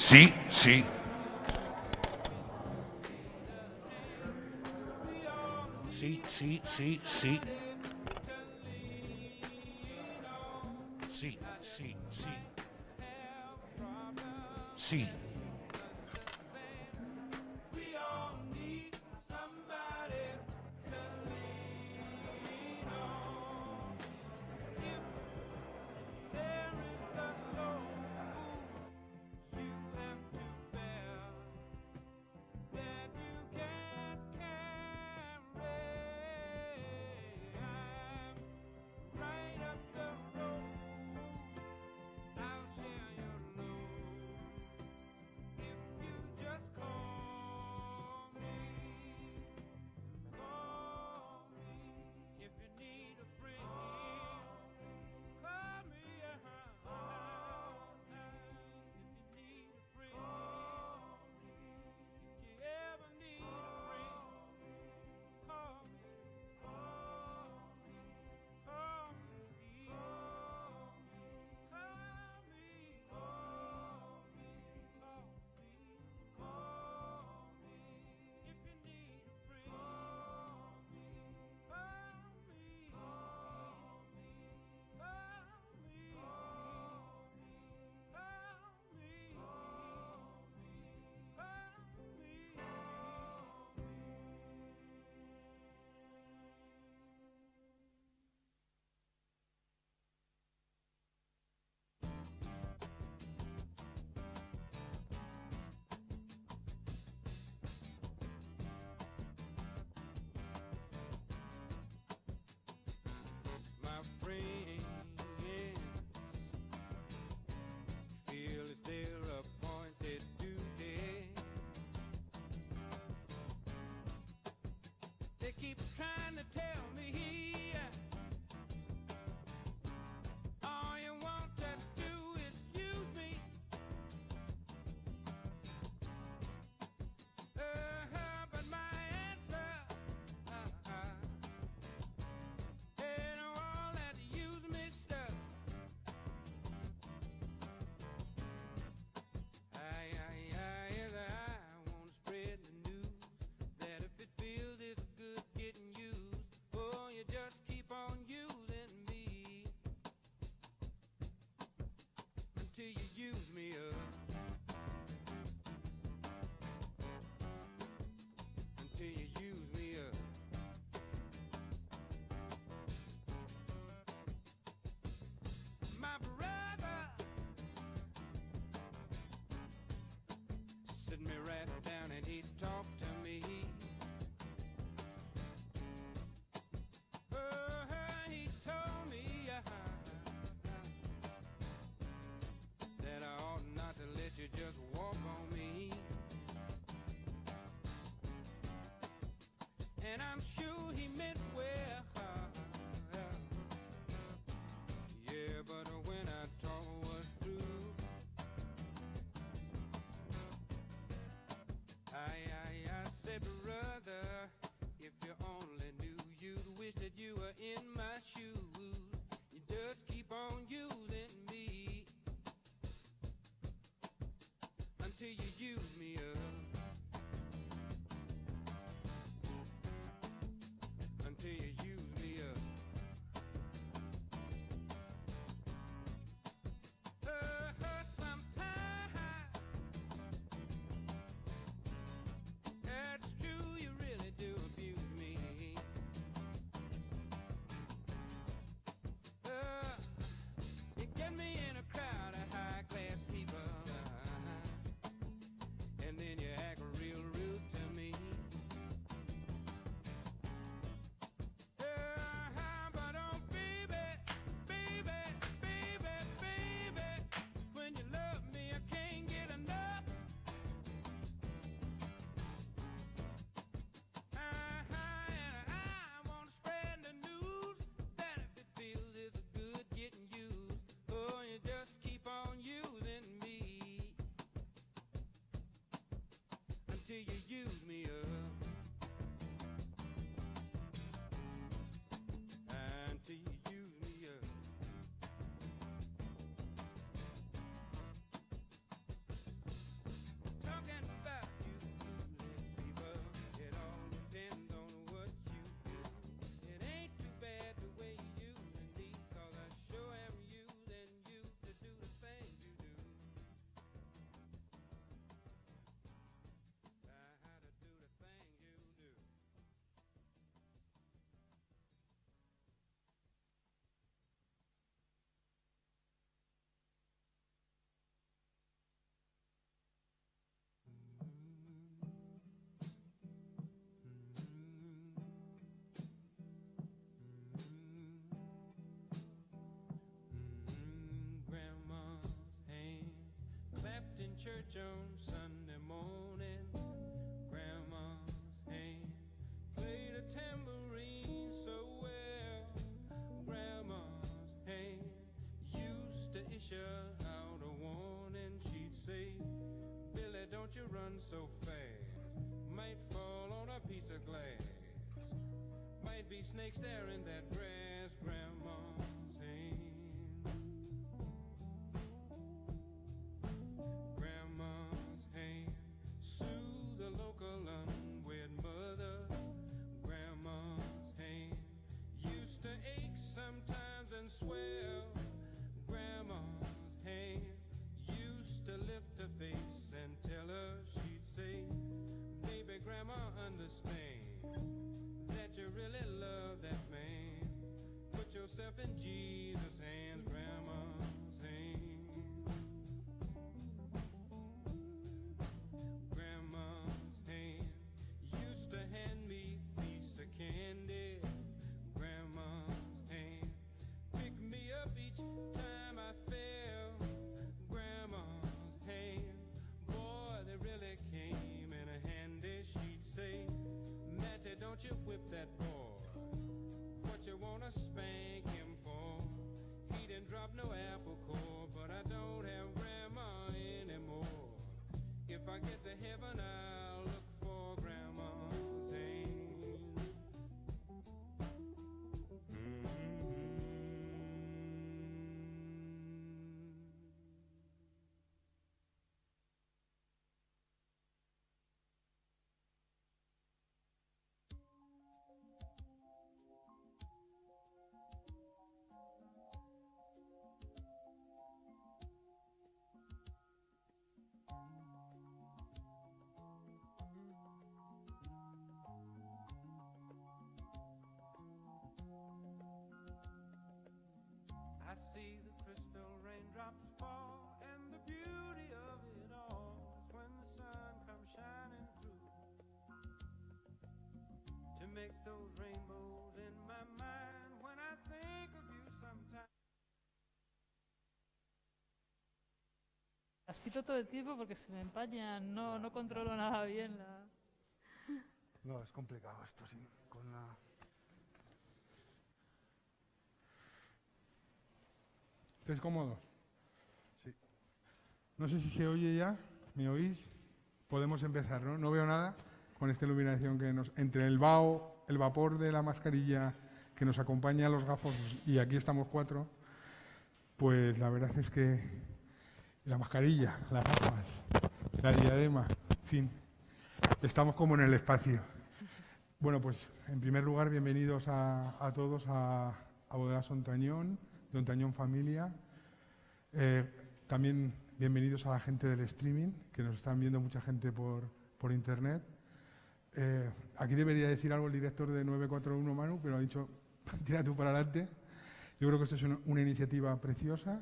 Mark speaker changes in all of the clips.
Speaker 1: Sí, sí. Sí, sí, sí, sí. Sí, sí, sí. Sí.
Speaker 2: church on Sunday morning. Grandma's hand played a tambourine so well. Grandma's hand used to issue out a warning. She'd say, Billy, don't you run so fast. Might fall on a piece of glass. Might be snakes there in that grass. Grandma's hand. Grandma's hand soothe the local unwed mother. Grandma's hand used to ache sometimes and swell. Grandma's hand used to lift her face and tell her, she'd say, baby, Grandma, understand that you really love that man. Put yourself in Jesus' hands. Grandma's hand. Grandma's hand used to hand me a piece of candy. Grandma's hand picked me up each time I fell. Grandma's hand, boy, they really came in handy. She'd say, Matty, don't you whip that boy. What you wanna spank him for? He didn't drop no apple core, but I don't have Grandma anymore. If I get to heaven, I'll look for Grandma's hand. I see the crystal raindrops fall, and the beauty of it all is when the sun comes shining through to make those rainbows in my mind when I think of you sometimes.
Speaker 3: Las quito todo el tiempo porque se me empañan, no controlo nada bien la...
Speaker 4: No, es complicado esto, sí. Con la... ¿Estáis cómodos? Sí. No sé si se oye ya. ¿Me oís? Podemos empezar, ¿no? No veo nada con esta iluminación que nos... Entre el vaho, el vapor de la mascarilla que nos acompaña a los gafos, y aquí estamos 4, pues la verdad es que la mascarilla, las gafas, la diadema, en fin, estamos como en el espacio. Bueno, pues en primer lugar, bienvenidos a todos a Bodegas Ontañón, de Ontañón Familia. También bienvenidos a la gente del streaming, que nos están viendo mucha gente por internet. Aquí debería decir algo el director de 941, Manu, pero ha dicho, tira tú para adelante. Yo creo que esto es una iniciativa preciosa.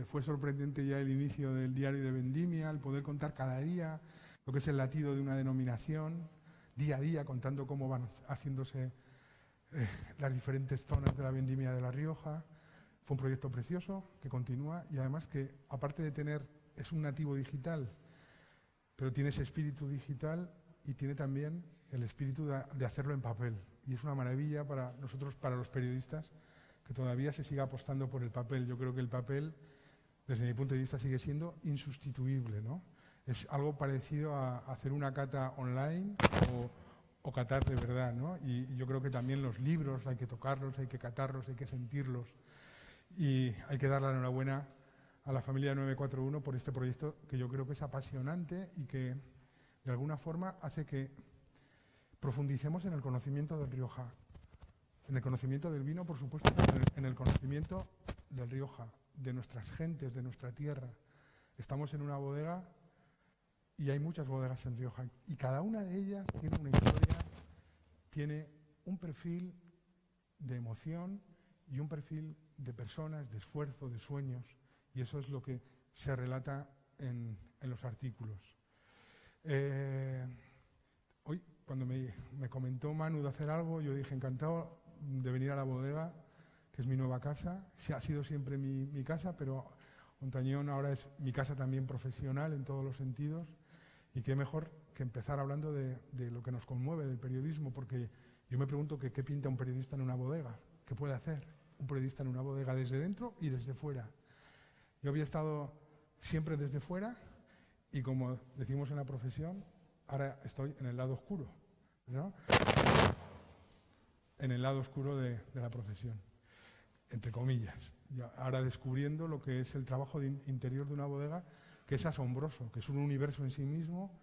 Speaker 4: Fue sorprendente ya el inicio del diario de Vendimia, el poder contar cada día lo que es el latido de una denominación, día a día, contando cómo van haciéndose las diferentes zonas de la Vendimia de La Rioja. Fue un proyecto precioso que continúa y además que, aparte de tener, es un nativo digital, pero tiene ese espíritu digital y tiene también el espíritu de hacerlo en papel. Y es una maravilla para nosotros, para los periodistas, que todavía se siga apostando por el papel. Yo creo que el papel, desde mi punto de vista, sigue siendo insustituible, ¿no? Es algo parecido a hacer una cata online o catar de verdad, ¿no? Y yo creo que también los libros hay que tocarlos, hay que catarlos, hay que sentirlos. Y hay que dar la enhorabuena a la familia 941 por este proyecto que yo creo que es apasionante y que de alguna forma hace que profundicemos en el conocimiento del Rioja, en el conocimiento del vino, por supuesto, pero en el conocimiento del Rioja, de nuestras gentes, de nuestra tierra. Estamos en una bodega y hay muchas bodegas en Rioja y cada una de ellas tiene una historia, tiene un perfil de emoción y un perfil de personas, de esfuerzo, de sueños, y eso es lo que se relata en los artículos. Hoy, cuando me comentó Manu de hacer algo, yo dije encantado de venir a la bodega, que es mi nueva casa. Sí, ha sido siempre mi casa, pero Montañón ahora es mi casa también profesional en todos los sentidos, y qué mejor que empezar hablando de lo que nos conmueve del periodismo, porque yo me pregunto que qué pinta un periodista en una bodega, qué puede hacer un periodista en una bodega desde dentro y desde fuera. Yo había estado siempre desde fuera y, como decimos en la profesión, ahora estoy en el lado oscuro, ¿no? En el lado oscuro de la profesión, entre comillas. Ahora descubriendo lo que es el trabajo interior de una bodega, que es asombroso, que es un universo en sí mismo,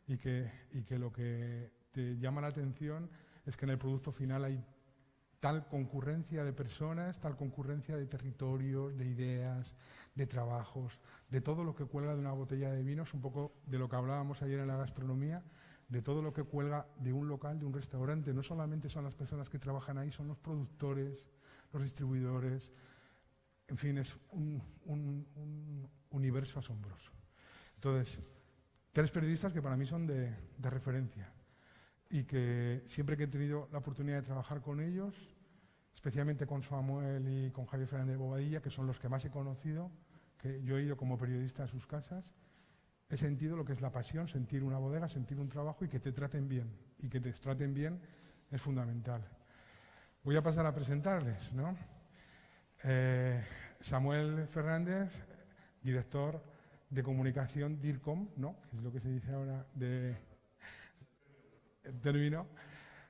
Speaker 4: y que lo que te llama la atención es que en el producto final hay tal concurrencia de personas, tal concurrencia de territorios, de ideas, de trabajos, de todo lo que cuelga de una botella de vino. Es un poco de lo que hablábamos ayer en la gastronomía, de todo lo que cuelga de un local, de un restaurante. No solamente son las personas que trabajan ahí, son los productores, los distribuidores. En fin, es un universo asombroso. Entonces, 3 periodistas que para mí son de referencia, y que siempre que he tenido la oportunidad de trabajar con ellos, especialmente con Samuel y con Javier Fernández de Bobadilla, que son los que más he conocido, que yo he ido como periodista a sus casas, he sentido lo que es la pasión, sentir una bodega, sentir un trabajo y que te traten bien. Y que te traten bien es fundamental. Voy a pasar a presentarles, ¿no? Samuel Fernández, director de comunicación DIRCOM, ¿no? Que es lo que se dice ahora el término,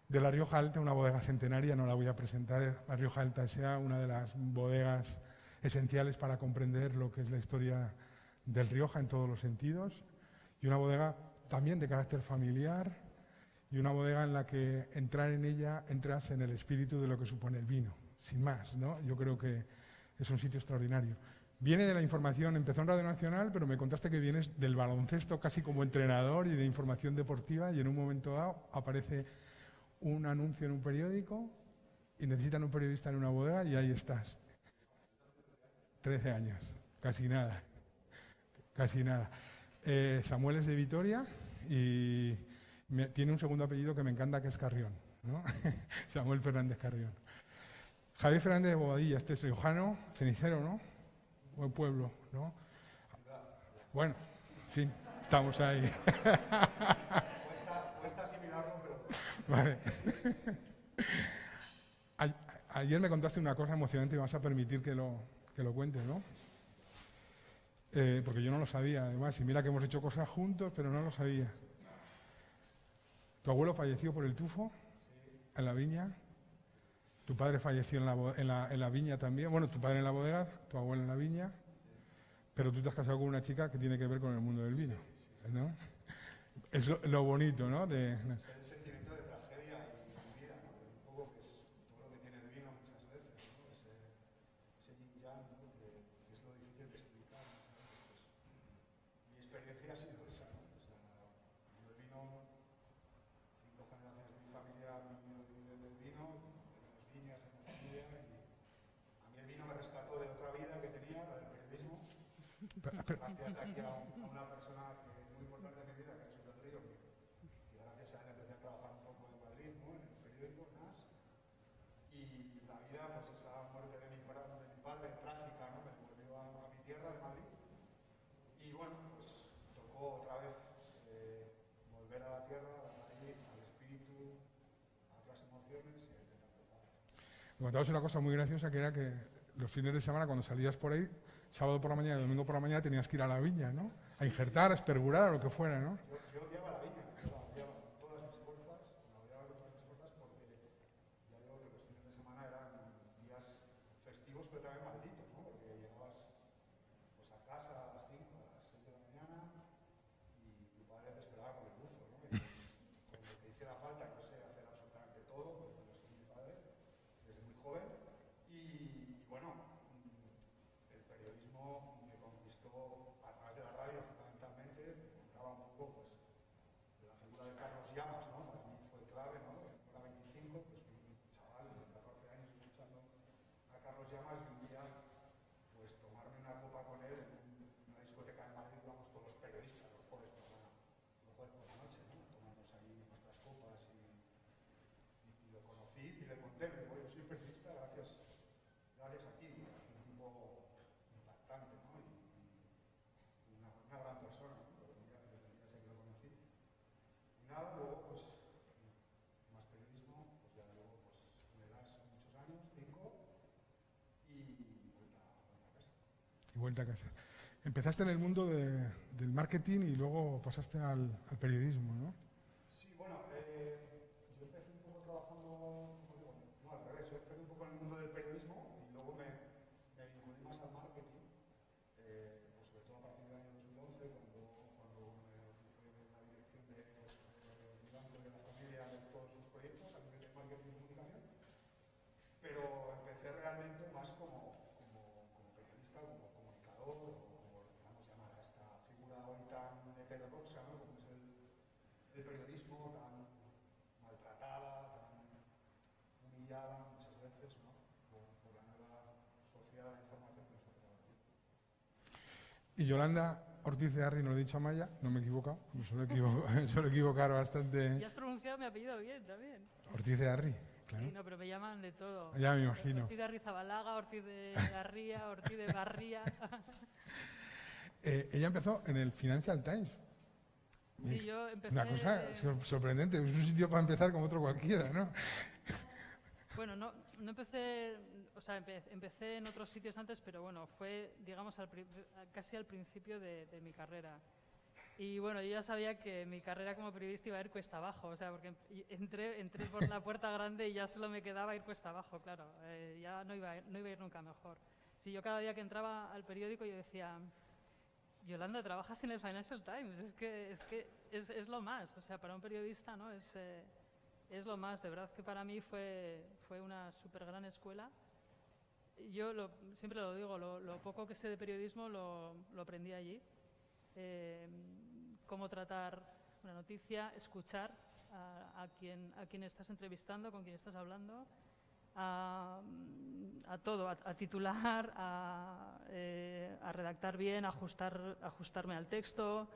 Speaker 4: de La Rioja Alta, una bodega centenaria. No la voy a presentar. La Rioja Alta S.A., una de las bodegas esenciales para comprender lo que es la historia del Rioja en todos los sentidos, y una bodega también de carácter familiar, y una bodega en la que entrar en ella entras en el espíritu de lo que supone el vino, sin más, ¿no? Yo creo que es un sitio extraordinario. Viene de la información, empezó en Radio Nacional, pero me contaste que vienes del baloncesto casi como entrenador y de información deportiva, y en un momento dado aparece un anuncio en un periódico y necesitan un periodista en una bodega, y ahí estás. 13 años, casi nada. Casi nada. Samuel es de Vitoria y tiene un segundo apellido que me encanta, que es Carrión, ¿no? Samuel Fernández Carrión. Javier Fernández de Bobadilla, este es riojano, cenicero, ¿no? Buen pueblo, ¿no? Bueno, en fin, estamos ahí.
Speaker 5: Cuesta asimilarlo, pero...
Speaker 4: Vale. Ayer me contaste una cosa emocionante y me vas a permitir que lo cuentes, ¿no? Porque yo no lo sabía, además, y mira que hemos hecho cosas juntos, pero no lo sabía. Tu abuelo falleció por el tufo, en la viña. Tu padre falleció en la viña también. Bueno, tu padre en la bodega, tu abuelo en la viña. Pero tú te has casado con una chica que tiene que ver con el mundo del vino, ¿no? Es lo bonito, ¿no?
Speaker 5: El sentimiento de tragedia y vida, ¿no? Un poco que es todo lo que tiene el vino muchas veces, ¿no? Ese yin yang, ¿no? Que es lo difícil de explicar, ¿no? Pues, mi experiencia ha sido esa, ¿no? O sea, yo el vino, 5 generaciones de mi familia viven del vino, tenemos viñas en la familia, y a mí el vino me rescató de otra vida que tenía, la del periodismo. Gracias aquí a una persona muy importante en mi vida, que es José Río, que gracias a él empecé a trabajar un poco en Madrid, ¿no? En el periódico, NAS. Y la vida, pues esa muerte de mi padre trágica, ¿no? Me volvió a mi tierra de Madrid. Y bueno, pues tocó otra vez volver a la tierra, a la raíz, al espíritu, a otras emociones y a intentar preparar.
Speaker 4: Me contabas una cosa muy graciosa, que era que los fines de semana, cuando salías por ahí, sábado por la mañana y domingo por la mañana, tenías que ir a la viña, ¿no? A injertar, a espergurar, o lo que fuera, ¿no?
Speaker 5: Yo odiaba la viña, yo la odiaba con todas mis fuerzas, porque ya digo que los fines de semana eran días festivos, pero también malditos, ¿no? Porque llegabas pues, a casa a las 5, a las 6 de la mañana y tu padre te esperaba con el buzo, ¿no? Y con lo que hiciera falta, no sé, hacer absolutamente todo, pues yo soy mi padre desde muy joven y bueno, el periodismo me conquistó a través de la radio fundamentalmente, me contaba un poco pues nada, luego pues más periodismo, pues ya luego pues le das muchos años, 5, y vuelta a casa.
Speaker 4: Y vuelta a casa. Empezaste en el mundo del marketing y luego pasaste al periodismo, ¿no?
Speaker 5: Sí, bueno, yo empecé un poco trabajando, no al revés, yo empecé un poco en el mundo del periodismo y luego me vinculé más al marketing, pues sobre todo a partir del año 2011, cuando fue la dirección de mi banco de la familia de todos sus proyectos a nivel de marketing y comunicación, pero empecé realmente más como periodista, como comunicador, o como vamos a llamar a esta figura hoy tan heterodoxa, ¿no? Como es el periodismo, tan maltratada, tan humillada muchas veces, ¿no? por la nueva sociedad de la información que nos ha tocado vivir.
Speaker 4: Y Yolanda Ortiz de Arri, no lo he dicho a Maya, no me he equivocado, me suelo equivocar bastante.
Speaker 3: Y has pronunciado mi apellido bien también.
Speaker 4: Ortiz de Arri, claro.
Speaker 3: Sí, no, pero me llaman de todo.
Speaker 4: Ya me imagino.
Speaker 3: Ortiz de Arrizabalaga, Ortiz de Garría, Ortiz de Barría.
Speaker 4: Ella empezó en el Financial Times.
Speaker 3: Sí, yo empecé...
Speaker 4: Una cosa sorprendente, es un sitio para empezar como otro cualquiera, ¿no?
Speaker 3: Bueno, no empecé, o sea, empecé en otros sitios antes, pero bueno, fue, digamos, casi al principio de mi carrera. Y bueno, yo ya sabía que mi carrera como periodista iba a ir cuesta abajo, o sea, porque entré por la puerta grande y ya solo me quedaba ir cuesta abajo, claro, ya no iba a ir nunca mejor. Si yo cada día que entraba al periódico yo decía, Yolanda, trabajas en el Financial Times, es lo más, o sea, para un periodista, ¿no? Es lo más, de verdad que para mí fue una súper gran escuela. Yo siempre lo digo, lo poco que sé de periodismo lo aprendí allí. Cómo tratar una noticia, escuchar a quien estás entrevistando, con quien estás hablando, a todo, a titular, a redactar bien, a ajustarme al texto,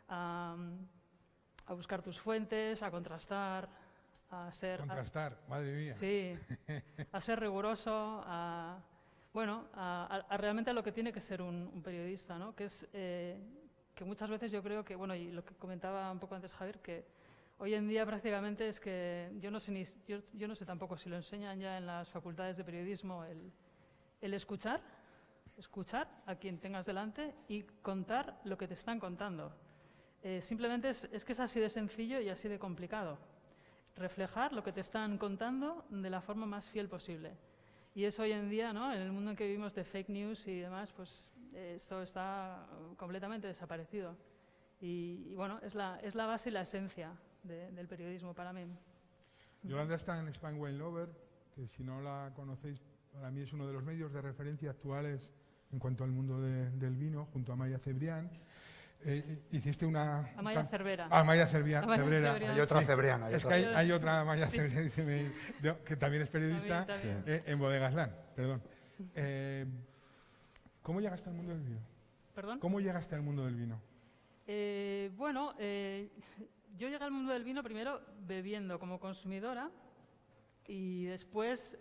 Speaker 3: a buscar tus fuentes, a contrastar, a ser...
Speaker 4: Contrastar, madre mía.
Speaker 3: Sí, a ser riguroso, a realmente a lo que tiene que ser un periodista, ¿no? Que es que muchas veces yo creo que, bueno, y lo que comentaba un poco antes Javier, que hoy en día prácticamente es que yo no sé tampoco si lo enseñan ya en las facultades de periodismo el escuchar a quien tengas delante y contar lo que te están contando. Simplemente es que es así de sencillo y así de complicado. Reflejar lo que te están contando de la forma más fiel posible. Y eso hoy en día, ¿no? En el mundo en que vivimos de fake news y demás, pues esto está completamente desaparecido. Y bueno, es la base y la esencia del periodismo para mí.
Speaker 4: Yolanda está en Spain Wine Lover, que si no la conocéis, para mí es uno de los medios de referencia actuales en cuanto al mundo del vino, junto a Maya Cebrián. Hiciste una...
Speaker 3: Amaya Cervera.
Speaker 4: Amaya Cebrera.
Speaker 5: Hay otra cebriana.
Speaker 4: Es que hay otra Amaya Cebrián que también es periodista
Speaker 3: También.
Speaker 4: en Bodegas Lan, perdón. ¿Cómo llegaste al mundo del vino?
Speaker 3: ¿Perdón?
Speaker 4: ¿Cómo llegaste al mundo del vino?
Speaker 3: Yo llegué al mundo del vino primero bebiendo como consumidora y después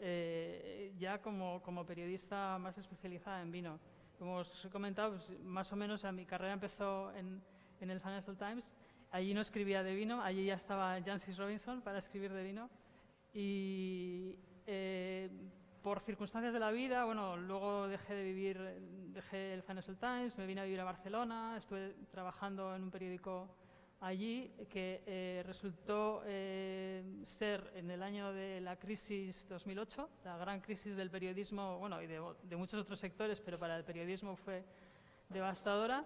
Speaker 3: ya como periodista más especializada en vino. Como os he comentado, pues, más o menos mi carrera empezó en el Financial Times. Allí no escribía de vino, allí ya estaba Jancis Robinson para escribir de vino. Y por circunstancias de la vida, bueno, luego dejé el Financial Times, me vine a vivir a Barcelona, estuve trabajando en un periódico allí que resultó ser en el año de la crisis 2008, la gran crisis del periodismo, bueno, y de muchos otros sectores, pero para el periodismo fue devastadora.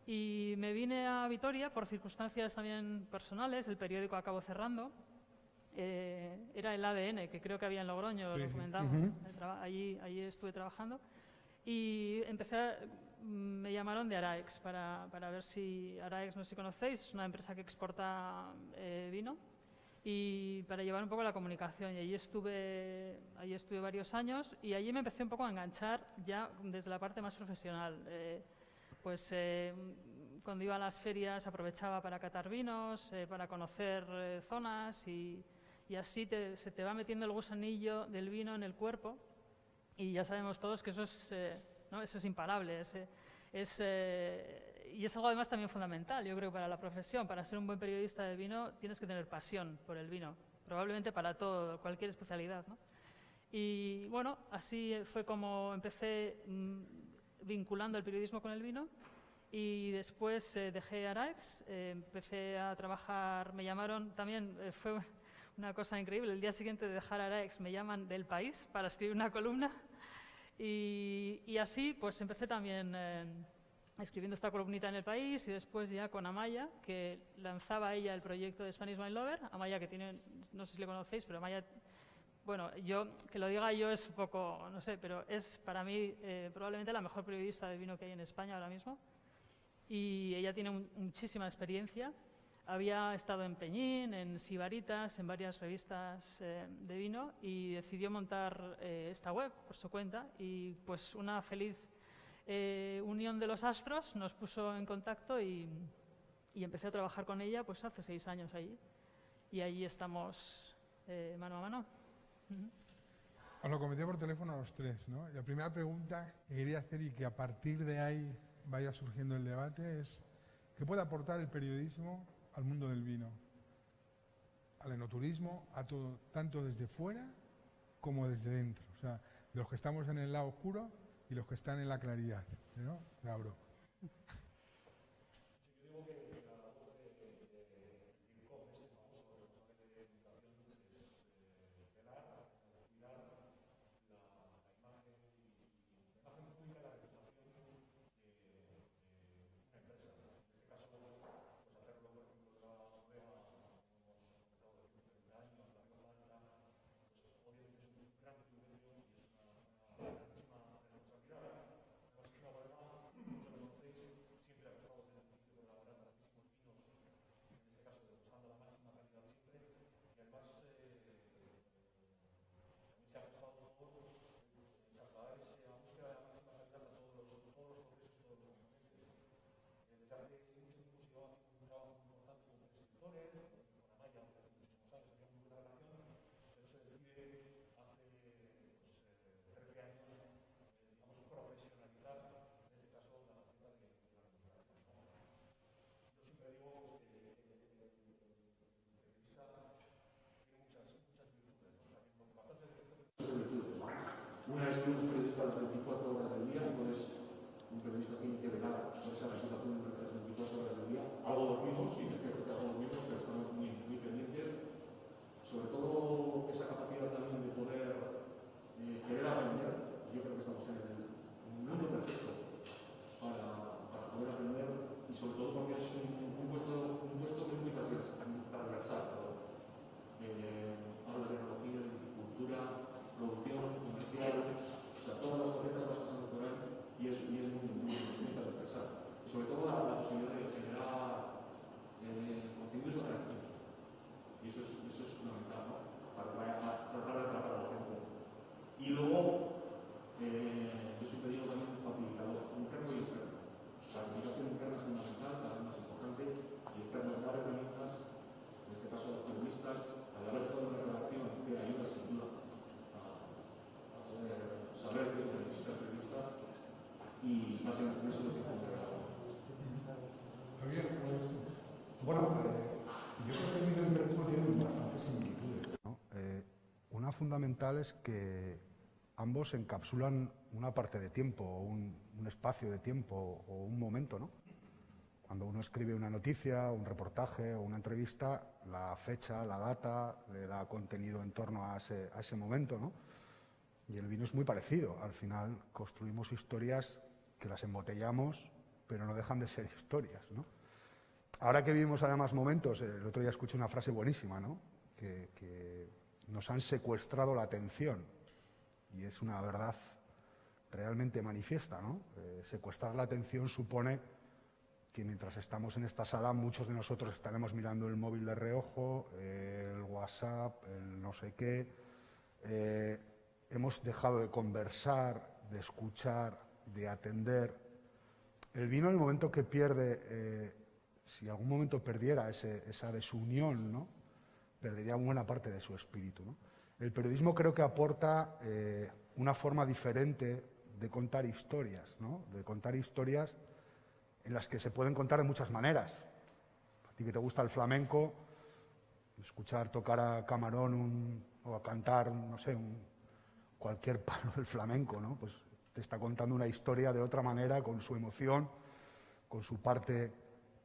Speaker 3: Y me vine a Vitoria por circunstancias también personales, el periódico acabó cerrando. Era el ADN, que creo que había en Logroño, lo comentaba. Allí estuve trabajando. Y me llamaron de Araex para ver si... Araex, no sé si conocéis, es una empresa que exporta vino. Y para llevar un poco la comunicación. Y allí estuve varios años y allí me empecé un poco a enganchar ya desde la parte más profesional. Cuando iba a las ferias aprovechaba para catar vinos, para conocer zonas y así se te va metiendo el gusanillo del vino en el cuerpo y ya sabemos todos que eso es imparable. y es algo además también fundamental, yo creo, para la profesión. Para ser un buen periodista de vino tienes que tener pasión por el vino, probablemente para todo, cualquier especialidad, ¿no? Y bueno, así fue como empecé vinculando el periodismo con el vino, y después dejé Araex, empecé a trabajar, me llamaron también, fue una cosa increíble, el día siguiente de dejar Araex me llaman del País para escribir una columna, y así pues empecé también escribiendo esta columnita en El País, y después ya con Amaya, que lanzaba ella el proyecto de Spanish Wine Lover. Amaya, que tiene, no sé si le conocéis, pero Amaya, bueno, que lo diga yo es un poco, no sé, pero es para mí probablemente la mejor periodista de vino que hay en España ahora mismo. Y ella tiene muchísima experiencia. Había estado en Peñín, en Sibaritas, en varias revistas de vino, y decidió montar esta web por su cuenta, y pues una feliz unión de los astros nos puso en contacto, y empecé a trabajar con ella pues hace 6 años allí, y allí estamos mano a mano.
Speaker 4: Os lo comenté por teléfono a los tres, ¿no? Y la primera pregunta que quería hacer, y que a partir de ahí vaya surgiendo el debate, es ¿qué puede aportar el periodismo al mundo del vino? Al enoturismo, a todo, tanto desde fuera como desde dentro. O sea, de los que estamos en el lado oscuro y los que están en la claridad, ¿no? Me abro.
Speaker 6: Una es que uno es periodista las 24 horas del día, entonces un periodista tiene que velar por esa reputación durante las 24 horas del día. Algo dormimos, sí, es cierto que algo dormimos, pero estamos muy pendientes. Sobre todo esa capacidad también de poder querer aprender. Yo creo que estamos en el mundo perfecto para poder aprender, y sobre todo porque es un puesto que es muy transversal. Habla de tecnología, de cultura, producción, comercial, o sea, todas las facetas vas pasando por ahí, y es muy transversal. Y sobre todo la posibilidad de generar contenidos atractivos. Y eso es fundamental, ¿no? Para tratar de atrapar a la gente. Y luego, yo siempre digo también un facilitador, interno y externo. La comunicación interna es fundamental, cada vez más importante, y externa, dar herramientas, en este caso a los periodistas, al haber estado en una redacción, que ayuda sin duda a poder saber qué es lo que necesita el periodista, y más en eso lo que
Speaker 4: Javier,
Speaker 5: Bueno, yo creo que el vino y el periodismo tienen bastantes similitudes,
Speaker 7: ¿no? Una fundamental es que ambos encapsulan una parte de tiempo, un espacio de tiempo o un momento, ¿no? Cuando uno escribe una noticia, un reportaje o una entrevista, la fecha, la data, le da contenido en torno a ese momento, ¿no? Y el vino es muy parecido. Al final construimos historias que las embotellamos, pero no dejan de ser historias, ¿no? Ahora que vivimos además momentos, el otro día escuché una frase buenísima, ¿no? Que nos han secuestrado la atención, y es una verdad realmente manifiesta, ¿no? Secuestrar la atención supone que mientras estamos en esta sala muchos de nosotros estaremos mirando el móvil de reojo, el WhatsApp, el no sé qué. Hemos dejado de conversar, de escuchar, de atender. El vino, en el momento que pierde, si algún momento perdiera esa desunión, ¿no? Perdería buena parte de su espíritu, ¿no? El periodismo creo que aporta una forma diferente de contar historias, ¿no? De contar historias en las que se pueden contar de muchas maneras. A ti que te gusta el flamenco, escuchar tocar a Camarón o a cantar, no sé, cualquier palo del flamenco, ¿no? Pues te está contando una historia de otra manera, con su emoción, con su parte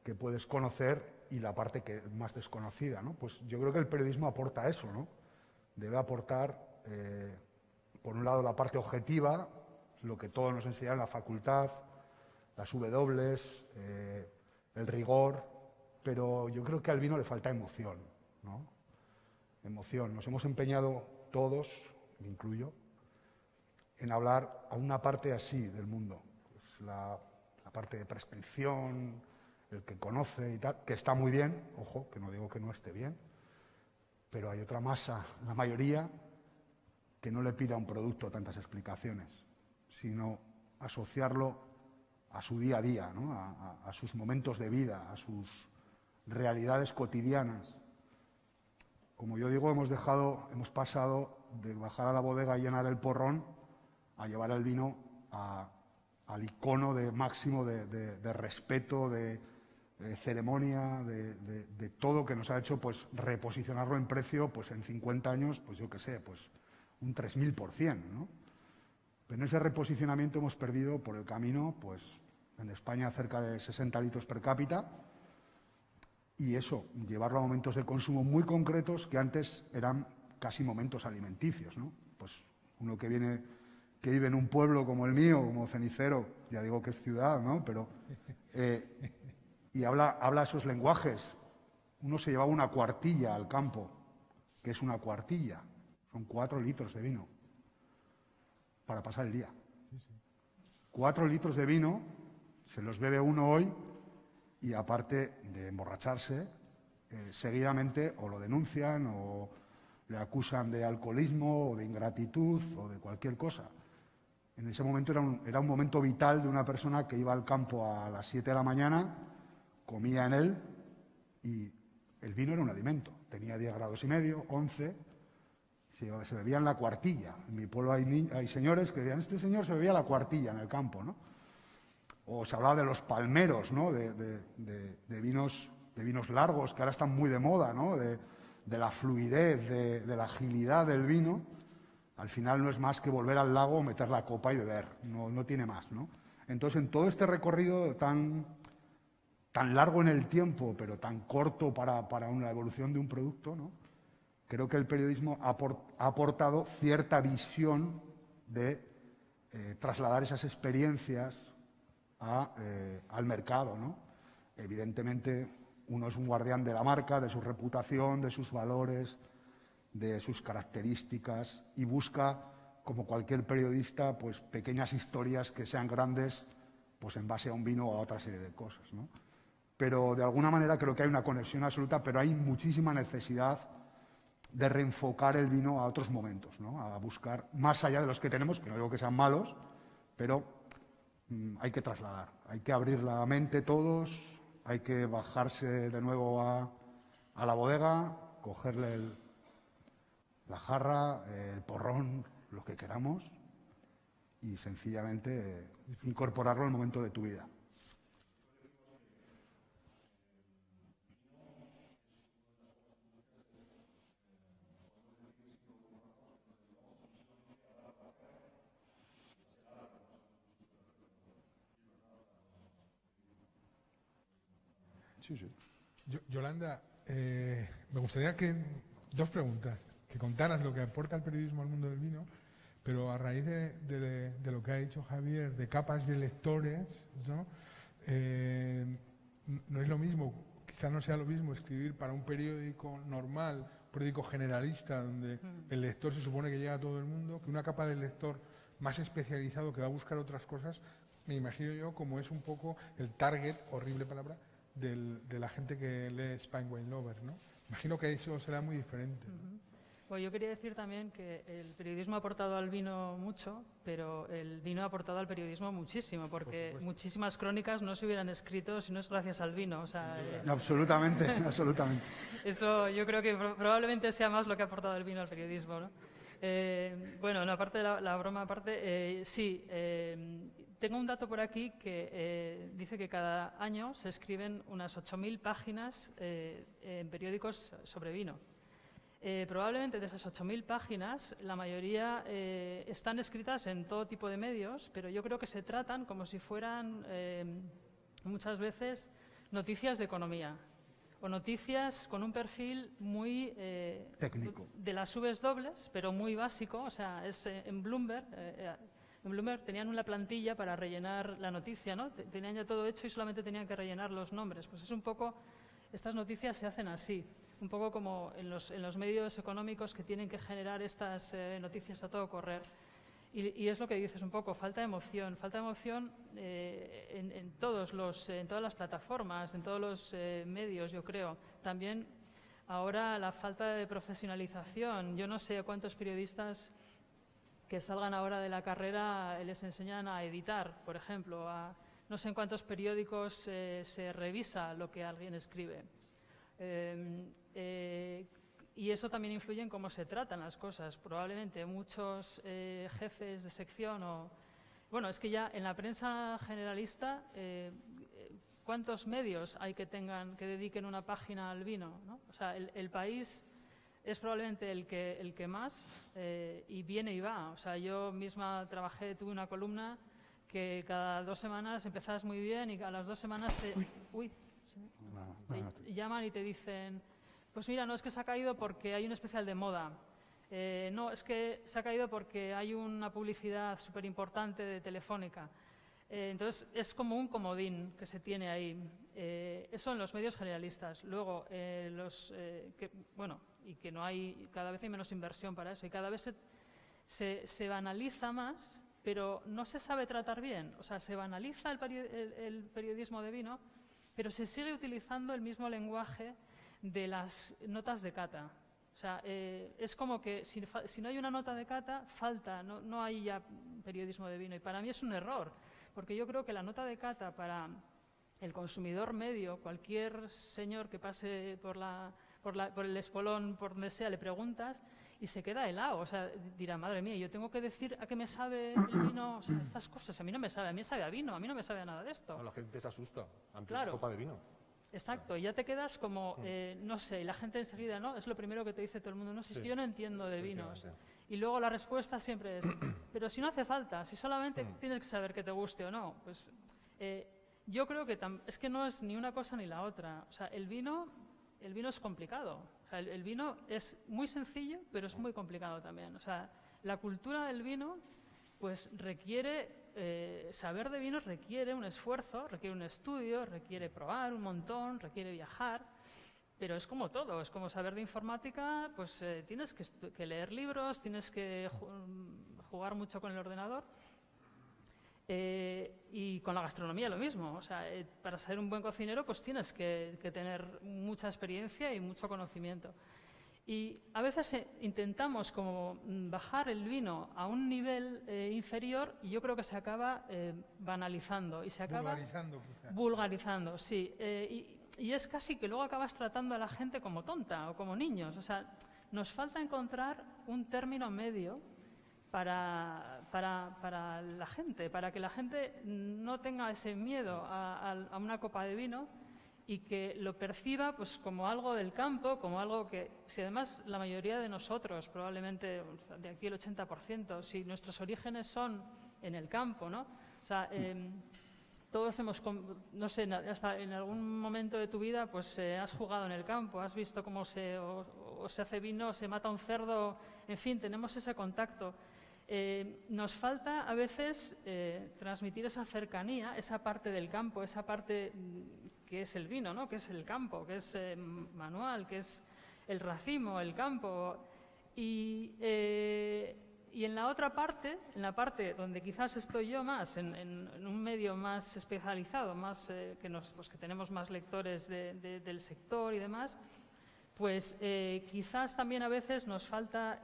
Speaker 7: que puedes conocer y la parte que más desconocida, ¿no? Pues yo creo que el periodismo aporta eso, ¿no? Debe aportar, por un lado, la parte objetiva, lo que todos nos enseñan en la facultad, las W, el rigor, pero yo creo que al vino le falta emoción, ¿no? Emoción. Nos hemos empeñado todos, me incluyo, en hablar a una parte así del mundo, pues la parte de prescripción, el que conoce y tal, que está muy bien, ojo, que no digo que no esté bien, pero hay otra masa, la mayoría, que no le pida a un producto tantas explicaciones, sino asociarlo a su día a día, ¿no? a sus momentos de vida, a sus realidades cotidianas. Como yo digo, hemos pasado de bajar a la bodega y llenar el porrón a llevar el vino al icono de máximo de respeto, de ceremonia, de todo que nos ha hecho pues reposicionarlo en precio pues en 50 años, pues yo qué sé, pues un 3000%, ¿no? Pero en ese reposicionamiento hemos perdido por el camino, pues en España cerca de 60 litros per cápita, y eso, llevarlo a momentos de consumo muy concretos que antes eran casi momentos alimenticios, ¿no? Pues uno que vive en un pueblo como el mío, como Cenicero, ya digo que es ciudad, ¿no? Pero y habla esos lenguajes. Uno se llevaba una cuartilla al campo. ¿Qué es una cuartilla? Son 4 litros de vino para pasar el día. 4 litros de vino se los bebe uno hoy y aparte de emborracharse, seguidamente o lo denuncian o le acusan de alcoholismo o de ingratitud o de cualquier cosa. En ese momento era un momento vital de una persona que iba al campo a las 7 de la mañana, comía en él y el vino era un alimento. Tenía 10 grados y medio, 11, se bebía en la cuartilla. En mi pueblo hay señores que decían, este señor se bebía la cuartilla en el campo, ¿no? O se hablaba de los palmeros, ¿no? de vinos largos, que ahora están muy de moda, ¿no? De la fluidez, de la agilidad del vino. Al final no es más que volver al lago, meter la copa y beber, no tiene más, ¿no? Entonces, en todo este recorrido tan largo en el tiempo, pero tan corto para una evolución de un producto, ¿no? Creo que el periodismo ha aportado cierta visión de trasladar esas experiencias al mercado, ¿no? Evidentemente, uno es un guardián de la marca, de su reputación, de sus valores, de sus características y busca, como cualquier periodista, pues pequeñas historias que sean grandes, pues en base a un vino o a otra serie de cosas, ¿no? Pero de alguna manera creo que hay una conexión absoluta, pero hay muchísima necesidad de reenfocar el vino a otros momentos, ¿no? A buscar más allá de los que tenemos, que no digo que sean malos, pero hay que trasladar, hay que abrir la mente todos, hay que bajarse de nuevo a la bodega, cogerle la jarra, el porrón, lo que queramos, y sencillamente incorporarlo al momento de tu vida.
Speaker 4: Sí, sí. Yolanda, me gustaría dos preguntas. Que contaras lo que aporta el periodismo al mundo del vino, pero a raíz de lo que ha dicho Javier, de capas de lectores, ¿no? No es lo mismo, quizá no sea lo mismo escribir para un periódico normal, un periódico generalista, donde el lector se supone que llega a todo el mundo, que una capa del lector más especializado que va a buscar otras cosas, me imagino yo, como es un poco el target, horrible palabra, de la gente que lee Spine Wine Lover, ¿no? Imagino que eso será muy diferente, ¿no?
Speaker 3: Pues yo quería decir también que el periodismo ha aportado al vino mucho, pero el vino ha aportado al periodismo muchísimo, porque muchísimas crónicas no se hubieran escrito si no es gracias al vino. O sea,
Speaker 7: Absolutamente, absolutamente.
Speaker 3: Eso yo creo que probablemente sea más lo que ha aportado el vino al periodismo, ¿no? Bueno, aparte de la broma aparte, sí, tengo un dato por aquí que dice que cada año se escriben unas 8.000 páginas en periódicos sobre vino. Probablemente de esas 8.000 páginas, la mayoría están escritas en todo tipo de medios, pero yo creo que se tratan como si fueran muchas veces noticias de economía o noticias con un perfil muy
Speaker 7: Técnico.
Speaker 3: de las Vs dobles, pero muy básico. O sea, es en Bloomberg. En Bloomberg tenían una plantilla para rellenar la noticia, ¿no? Tenían ya todo hecho y solamente tenían que rellenar los nombres. Pues es un poco, estas noticias se hacen así, un poco como en los medios económicos que tienen que generar estas noticias a todo correr. Y es lo que dices un poco, falta de emoción en todas las plataformas, en todos los medios, yo creo. También ahora la falta de profesionalización. Yo no sé a cuántos periodistas que salgan ahora de la carrera les enseñan a editar, por ejemplo. No sé en cuántos periódicos se revisa lo que alguien escribe. Y eso también influye en cómo se tratan las cosas. Probablemente muchos jefes de sección Bueno, es que ya en la prensa generalista, ¿cuántos medios hay que dediquen una página al vino, ¿no? O sea, el País es probablemente el que más y viene y va. O sea, yo misma tuve una columna que cada 2 semanas empezabas muy bien y a las 2 semanas te llaman y te dicen, pues mira, no, es que se ha caído porque hay un especial de moda. No, es que se ha caído porque hay una publicidad súper importante de Telefónica. Entonces, es como un comodín que se tiene ahí. Eso en los medios generalistas. Luego, y que no hay, cada vez hay menos inversión para eso y cada vez se banaliza más, pero no se sabe tratar bien. O sea, se banaliza el periodismo de vino, pero se sigue utilizando el mismo lenguaje de las notas de cata. O sea, es como que si no hay una nota de cata, falta, no hay ya periodismo de vino. Y para mí es un error, porque yo creo que la nota de cata para el consumidor medio, cualquier señor que pase por el espolón, por donde sea, le preguntas y se queda helado. O sea, dirá, madre mía, yo tengo que decir a qué me sabe el vino, o sea, estas cosas. A mí no me sabe, a mí me sabe a vino, a mí no me sabe a nada de esto.
Speaker 6: No, la gente se asusta ante
Speaker 3: Claro.
Speaker 6: una copa de vino.
Speaker 3: Exacto, y ya te quedas como, no sé, y la gente enseguida, ¿no? Es lo primero que te dice todo el mundo, no sé, es que yo no entiendo de vinos. Y luego la respuesta siempre es, pero si no hace falta, si solamente tienes que saber que te guste o no, pues yo creo que es que no es ni una cosa ni la otra. O sea, el vino es complicado. O sea, el vino es muy sencillo, pero es muy complicado también. O sea, la cultura del vino, pues requiere... saber de vinos requiere un esfuerzo, requiere un estudio, requiere probar un montón, requiere viajar, pero es como todo, es como saber de informática, pues tienes que leer libros, tienes que jugar mucho con el ordenador y con la gastronomía lo mismo. O sea, para ser un buen cocinero pues tienes que tener mucha experiencia y mucho conocimiento. Y a veces intentamos como bajar el vino a un nivel inferior y yo creo que se acaba banalizando y se acaba
Speaker 4: Vulgarizando, quizá.
Speaker 3: vulgarizando, sí. Y es casi que luego acabas tratando a la gente como tonta o como niños. O sea, nos falta encontrar un término medio para la gente, para que la gente no tenga ese miedo a una copa de vino y que lo perciba pues como algo del campo, como algo que, si además la mayoría de nosotros, probablemente de aquí el 80%, si nuestros orígenes son en el campo, ¿no? O sea, todos hemos, no sé, hasta en algún momento de tu vida pues has jugado en el campo, has visto cómo se hace vino, se mata un cerdo, en fin, tenemos ese contacto. Nos falta a veces transmitir esa cercanía, esa parte del campo, esa parte que es el vino, ¿no? Que es el campo, que es manual, que es el racimo, el campo. Y en la otra parte, en la parte donde quizás estoy yo más, en un medio más especializado, más que tenemos más lectores del sector y demás, pues quizás también a veces nos falta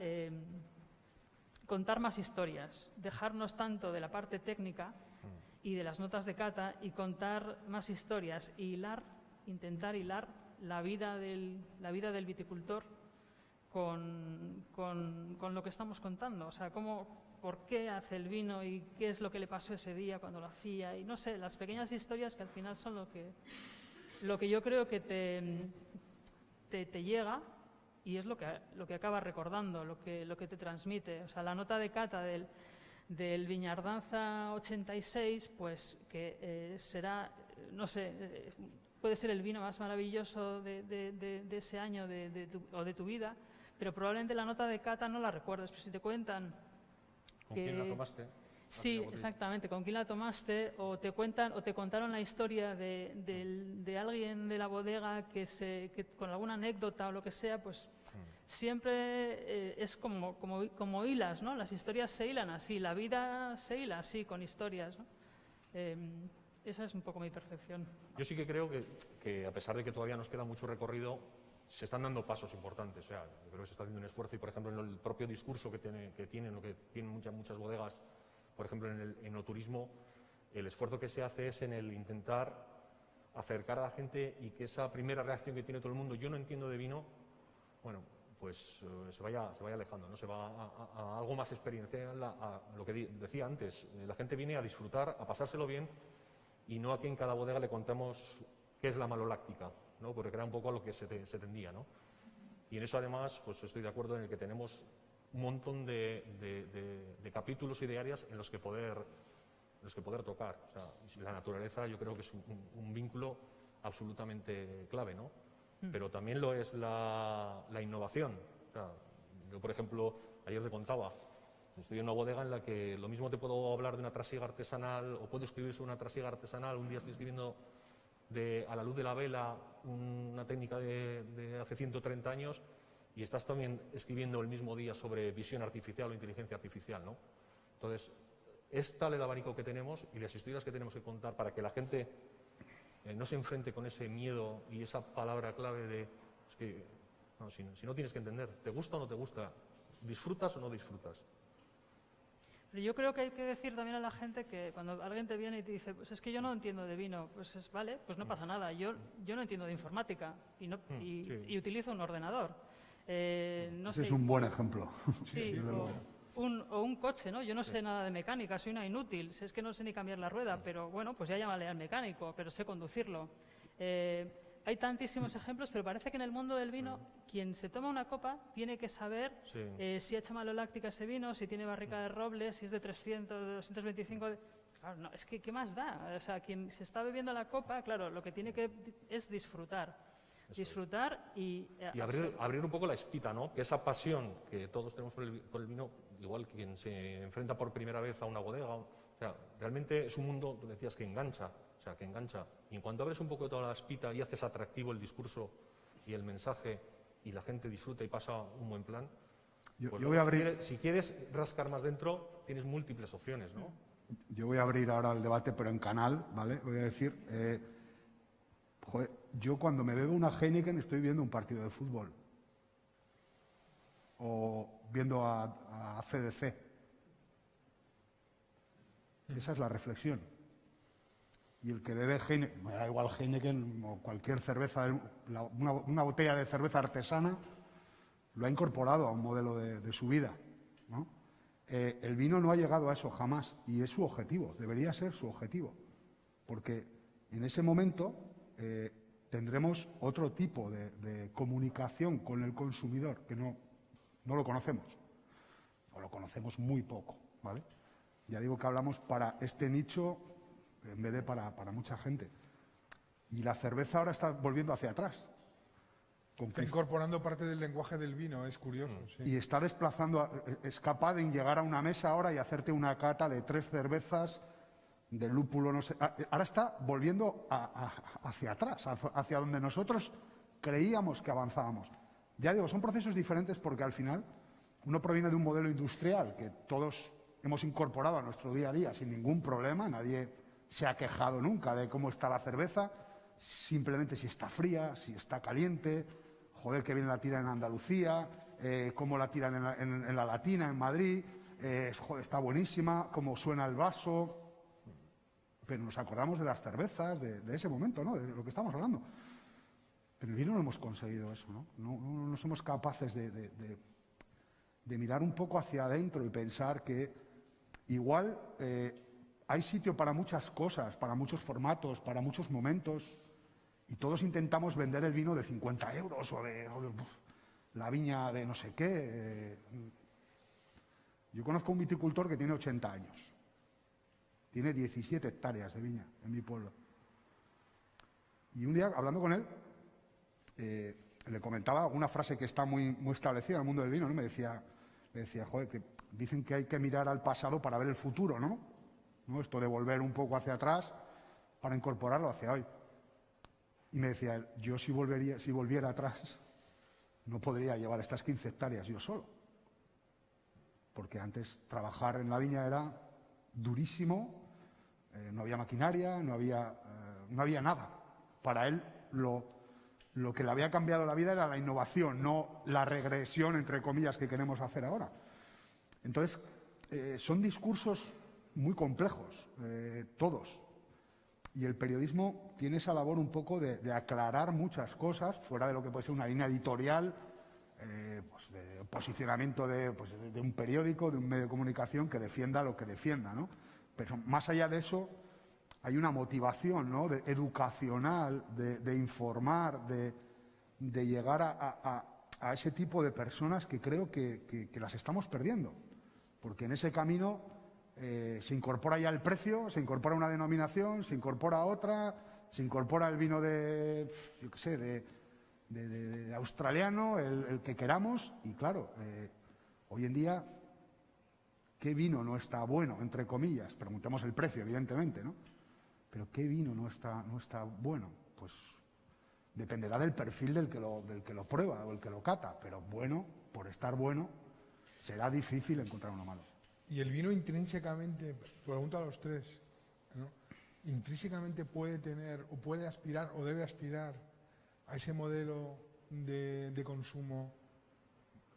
Speaker 3: contar más historias, dejarnos tanto de la parte técnica y de las notas de cata y contar más historias y intentar hilar la vida del viticultor con lo que estamos contando. O sea, cómo por qué hace el vino y qué es lo que le pasó ese día cuando lo hacía. Y no sé, las pequeñas historias que al final son lo que yo creo que te llega y es lo que acabas recordando, lo que te transmite. O sea, la nota de cata del Viñardanza 86, pues que será, no sé, puede ser el vino más maravilloso de ese año o de tu vida, pero probablemente la nota de cata no la recuerdes. Pero si te cuentan
Speaker 8: ¿Con quién la tomaste?
Speaker 3: Sí, exactamente, con quién la tomaste, o te contaron la historia de alguien de la bodega que con alguna anécdota o lo que sea, pues siempre es como hilas, ¿no? Las historias se hilan así, la vida se hila así, con historias, ¿no? Esa es un poco mi percepción.
Speaker 6: Yo sí que creo que a pesar de que todavía nos queda mucho recorrido, se están dando pasos importantes. O sea, yo creo que se está haciendo un esfuerzo y, por ejemplo, en el propio discurso que tienen muchas bodegas, por ejemplo, en el enoturismo, el esfuerzo que se hace es en el intentar acercar a la gente y que esa primera reacción que tiene todo el mundo, yo no entiendo de vino, bueno, pues se vaya alejando, ¿no? Se va a algo más experiencial, a lo que decía antes. La gente viene a disfrutar, a pasárselo bien, y no a que en cada bodega le contamos qué es la maloláctica, ¿no? Porque era un poco a lo que se tendía, ¿no? Y en eso, además, pues estoy de acuerdo en el que tenemos un montón de capítulos y de áreas en los que poder tocar. O sea, la naturaleza yo creo que es un vínculo absolutamente clave, ¿no? Pero también lo es la innovación. O sea, yo, por ejemplo, ayer te contaba, estoy en una bodega en la que lo mismo te puedo hablar de una trasiega artesanal o puedo escribir sobre una trasiega artesanal. Un día estoy escribiendo a la luz de la vela una técnica de hace 130 años y estás también escribiendo el mismo día sobre visión artificial o inteligencia artificial, ¿no? Entonces, es tal el abanico que tenemos y las historias que tenemos que contar para que la gente no se enfrente con ese miedo y esa palabra clave de es que no, si no tienes que entender, ¿te gusta o no te gusta? ¿Disfrutas o no disfrutas?
Speaker 3: Pero yo creo que hay que decir también a la gente que cuando alguien te viene y te dice, pues es que yo no entiendo de vino, pues vale, pues no pasa nada. Yo no entiendo de informática y utilizo un ordenador. No
Speaker 7: Ese
Speaker 3: sé,
Speaker 7: es un buen ejemplo.
Speaker 3: Sí, o un coche, ¿no? Yo no sé nada de mecánica, soy una inútil, es que no sé ni cambiar la rueda, pero bueno, pues ya llámale al mecánico, pero sé conducirlo. Hay tantísimos ejemplos, pero parece que en el mundo del vino, quien se toma una copa tiene que saber si ha hecho maloláctica ese vino, si tiene barrica de roble, si es de 300, de 225... Claro, no, es que ¿qué más da? O sea, quien se está bebiendo la copa, claro, lo que tiene que es disfrutar. Disfrutar y
Speaker 6: abrir un poco la espita, ¿no? Que esa pasión que todos tenemos por el vino, igual que quien se enfrenta por primera vez a una bodega, o sea, realmente es un mundo, tú decías, que engancha, o sea, que engancha. Y en cuanto abres un poco de toda la espita y haces atractivo el discurso y el mensaje y la gente disfruta y pasa un buen plan, pues
Speaker 7: yo voy a abrir...
Speaker 6: si quieres rascar más dentro, tienes múltiples opciones, ¿no?
Speaker 7: Yo voy a abrir ahora el debate, pero en canal, ¿vale? Voy a decir... Joder, yo cuando me bebo una Heineken estoy viendo un partido de fútbol o viendo a CDC. Esa es la reflexión. Y el que bebe Heineken, me da igual Heineken o cualquier cerveza, una botella de cerveza artesana, lo ha incorporado a un modelo de su vida, ¿no? El vino no ha llegado a eso jamás y es su objetivo, debería ser su objetivo, porque en ese momento... tendremos otro tipo de comunicación con el consumidor que no lo conocemos, o lo conocemos muy poco, ¿vale? Ya digo que hablamos para este nicho en vez de para mucha gente. Y la cerveza ahora está volviendo hacia atrás.
Speaker 4: Está incorporando parte del lenguaje del vino, es curioso. Sí.
Speaker 7: Y está desplazando, es capaz de llegar a una mesa ahora y hacerte una cata de 3 cervezas, de lúpulo, no sé. Ahora está volviendo hacia atrás, hacia donde nosotros creíamos que avanzábamos. Ya digo, son procesos diferentes porque al final uno proviene de un modelo industrial que todos hemos incorporado a nuestro día a día sin ningún problema. Nadie se ha quejado nunca de cómo está la cerveza, simplemente si está fría, si está caliente, joder, que bien la tiran en Andalucía, cómo la tiran en la Latina, en Madrid, joder, está buenísima, cómo suena el vaso. Pero nos acordamos de las cervezas, de ese momento, ¿no? De lo que estamos hablando. Pero el vino no hemos conseguido eso, ¿no? No somos capaces de mirar un poco hacia adentro y pensar que igual hay sitio para muchas cosas, para muchos formatos, para muchos momentos, y todos intentamos vender el vino de 50 euros o de la viña de no sé qué. Yo conozco un viticultor que tiene 80 años. Tiene 17 hectáreas de viña en mi pueblo. Y un día, hablando con él, le comentaba alguna frase que está muy establecida en el mundo del vino, ¿no? Me decía, joder, que dicen que hay que mirar al pasado para ver el futuro, ¿no? Esto de volver un poco hacia atrás para incorporarlo hacia hoy. Y me decía él, yo si volviera atrás, no podría llevar estas 15 hectáreas yo solo. Porque antes trabajar en la viña era durísimo, no había maquinaria, no había nada. Para él lo que le había cambiado la vida era la innovación, no la regresión, entre comillas, que queremos hacer ahora. Entonces, son discursos muy complejos, todos. Y el periodismo tiene esa labor un poco de aclarar muchas cosas, fuera de lo que puede ser una línea editorial, pues de posicionamiento de un periódico, de un medio de comunicación que defienda lo que defienda, ¿no? Pero más allá de eso, hay una motivación, ¿no?, educacional, de informar, de llegar a ese tipo de personas que creo que las estamos perdiendo. Porque en ese camino se incorpora ya el precio, se incorpora una denominación, se incorpora otra, se incorpora el vino de, yo qué sé, de australiano, el que queramos. Y claro, hoy en día, ¿qué vino no está bueno, entre comillas? Preguntemos el precio, evidentemente, ¿no? Pero ¿qué vino no está bueno? Pues dependerá del perfil del que lo prueba o el que lo cata. Pero bueno, por estar bueno, será difícil encontrar uno malo.
Speaker 4: Y el vino intrínsecamente, pregunto a los tres, ¿no?, intrínsecamente puede tener, o puede aspirar, o debe aspirar a ese modelo de consumo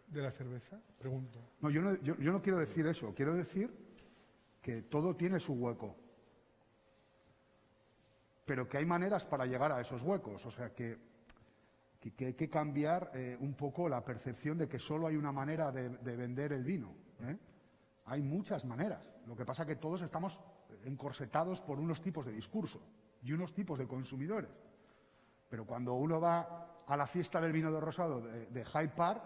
Speaker 4: de la cerveza, pregunto.
Speaker 7: No, yo no quiero decir eso. Quiero decir que todo tiene su hueco, pero que hay maneras para llegar a esos huecos. O sea, que hay que cambiar un poco la percepción de que solo hay una manera de vender el vino, ¿eh? Hay muchas maneras. Lo que pasa es que todos estamos encorsetados por unos tipos de discurso y unos tipos de consumidores. Pero cuando uno va a la fiesta del vino de rosado de Hyde Park,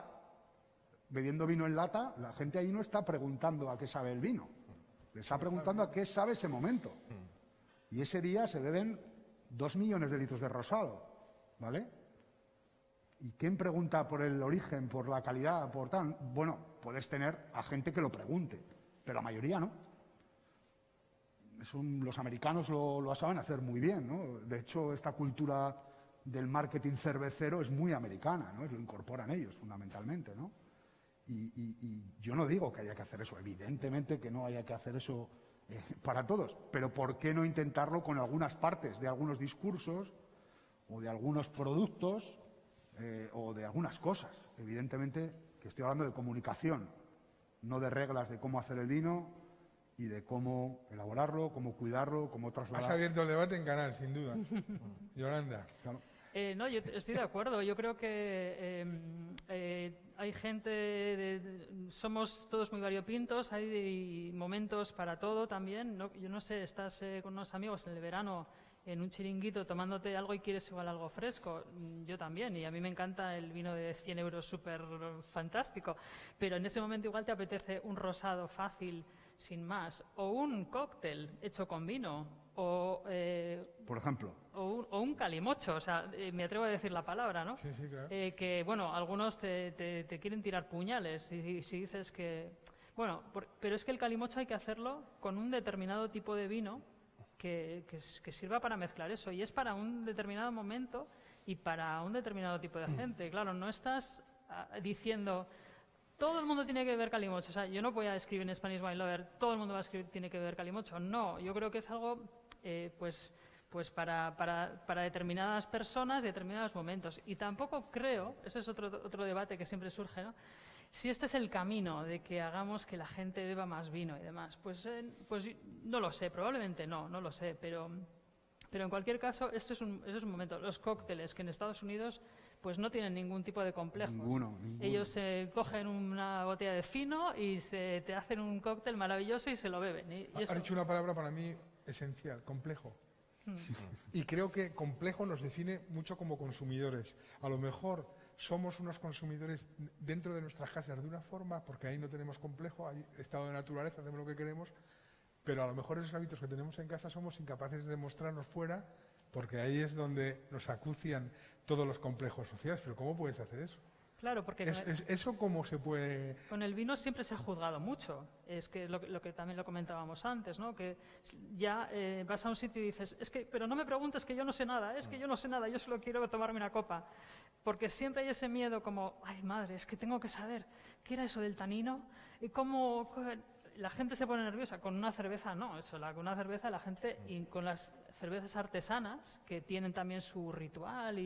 Speaker 7: bebiendo vino en lata, la gente ahí no está preguntando a qué sabe el vino. Le está preguntando a qué sabe ese momento. Y ese día se beben 2 millones de litros de rosado, ¿vale? ¿Y quién pregunta por el origen, por la calidad, por tal? Bueno, puedes tener a gente que lo pregunte, pero la mayoría no. Los americanos lo saben hacer muy bien, ¿no? De hecho, esta cultura del marketing cervecero es muy americana, ¿no? Lo incorporan ellos, fundamentalmente, ¿no? Y yo no digo que haya que hacer eso, evidentemente que no haya que hacer eso para todos, pero ¿por qué no intentarlo con algunas partes de algunos discursos o de algunos productos o de algunas cosas? Evidentemente que estoy hablando de comunicación, no de reglas de cómo hacer el vino y de cómo elaborarlo, cómo cuidarlo, cómo trasladar.
Speaker 4: Has abierto el debate en Canal, sin duda. Yolanda.
Speaker 7: Claro.
Speaker 3: No, yo estoy de acuerdo. Yo creo que hay gente, somos todos muy variopintos, hay momentos para todo también. Yo no sé, estás con unos amigos en el verano en un chiringuito tomándote algo y quieres igual algo fresco. Yo también, y a mí me encanta el vino de 100 euros súper fantástico. Pero en ese momento igual te apetece un rosado fácil, sin más, o un cóctel hecho con vino, o
Speaker 7: por ejemplo,
Speaker 3: o un calimocho, o sea, me atrevo a decir la palabra, ¿no?
Speaker 4: Sí, sí, claro.
Speaker 3: Que, bueno, algunos te quieren tirar puñales si dices que... Bueno, pero es que el calimocho hay que hacerlo con un determinado tipo de vino que sirva para mezclar eso, y es para un determinado momento y para un determinado tipo de gente. Claro, no estás diciendo... Todo el mundo tiene que beber calimocho. O sea, yo no voy a escribir en Spanish Wine Lover, todo el mundo tiene que beber calimocho. No, yo creo que es algo pues para determinadas personas y determinados momentos. Y tampoco creo, ese es otro debate que siempre surge, ¿no? Si este es el camino de que hagamos que la gente beba más vino y demás, pues no lo sé, probablemente no lo sé, pero Pero en cualquier caso, esto es un momento. Los cócteles, que en Estados Unidos pues no tienen ningún tipo de complejos.
Speaker 7: Ninguno.
Speaker 3: Ellos cogen una botella de fino y te hacen un cóctel maravilloso y se lo beben. Y
Speaker 4: Has
Speaker 3: eso,
Speaker 4: dicho una palabra para mí esencial, complejo. Y creo que complejo nos define mucho como consumidores. A lo mejor somos unos consumidores dentro de nuestras casas de una forma, porque ahí no tenemos complejo, hay estado de naturaleza, hacemos lo que queremos, pero a lo mejor esos hábitos que tenemos en casa somos incapaces de mostrarnos fuera, porque ahí es donde nos acucian todos los complejos sociales. Pero ¿cómo puedes hacer eso?
Speaker 3: claro, porque
Speaker 4: ¿Eso cómo se puede...?
Speaker 3: con el vino siempre se ha juzgado mucho. Es que lo que también lo comentábamos antes, ¿no? Que ya vas a un sitio y dices, pero no me preguntes que yo no sé nada, es que yo no sé nada, yo solo quiero tomarme una copa. Porque siempre hay ese miedo como, ay madre, es que tengo que saber qué era eso del tanino y cómo... La gente se pone nerviosa. Con una cerveza no, con una cerveza la gente, y con las cervezas artesanas, que tienen también su ritual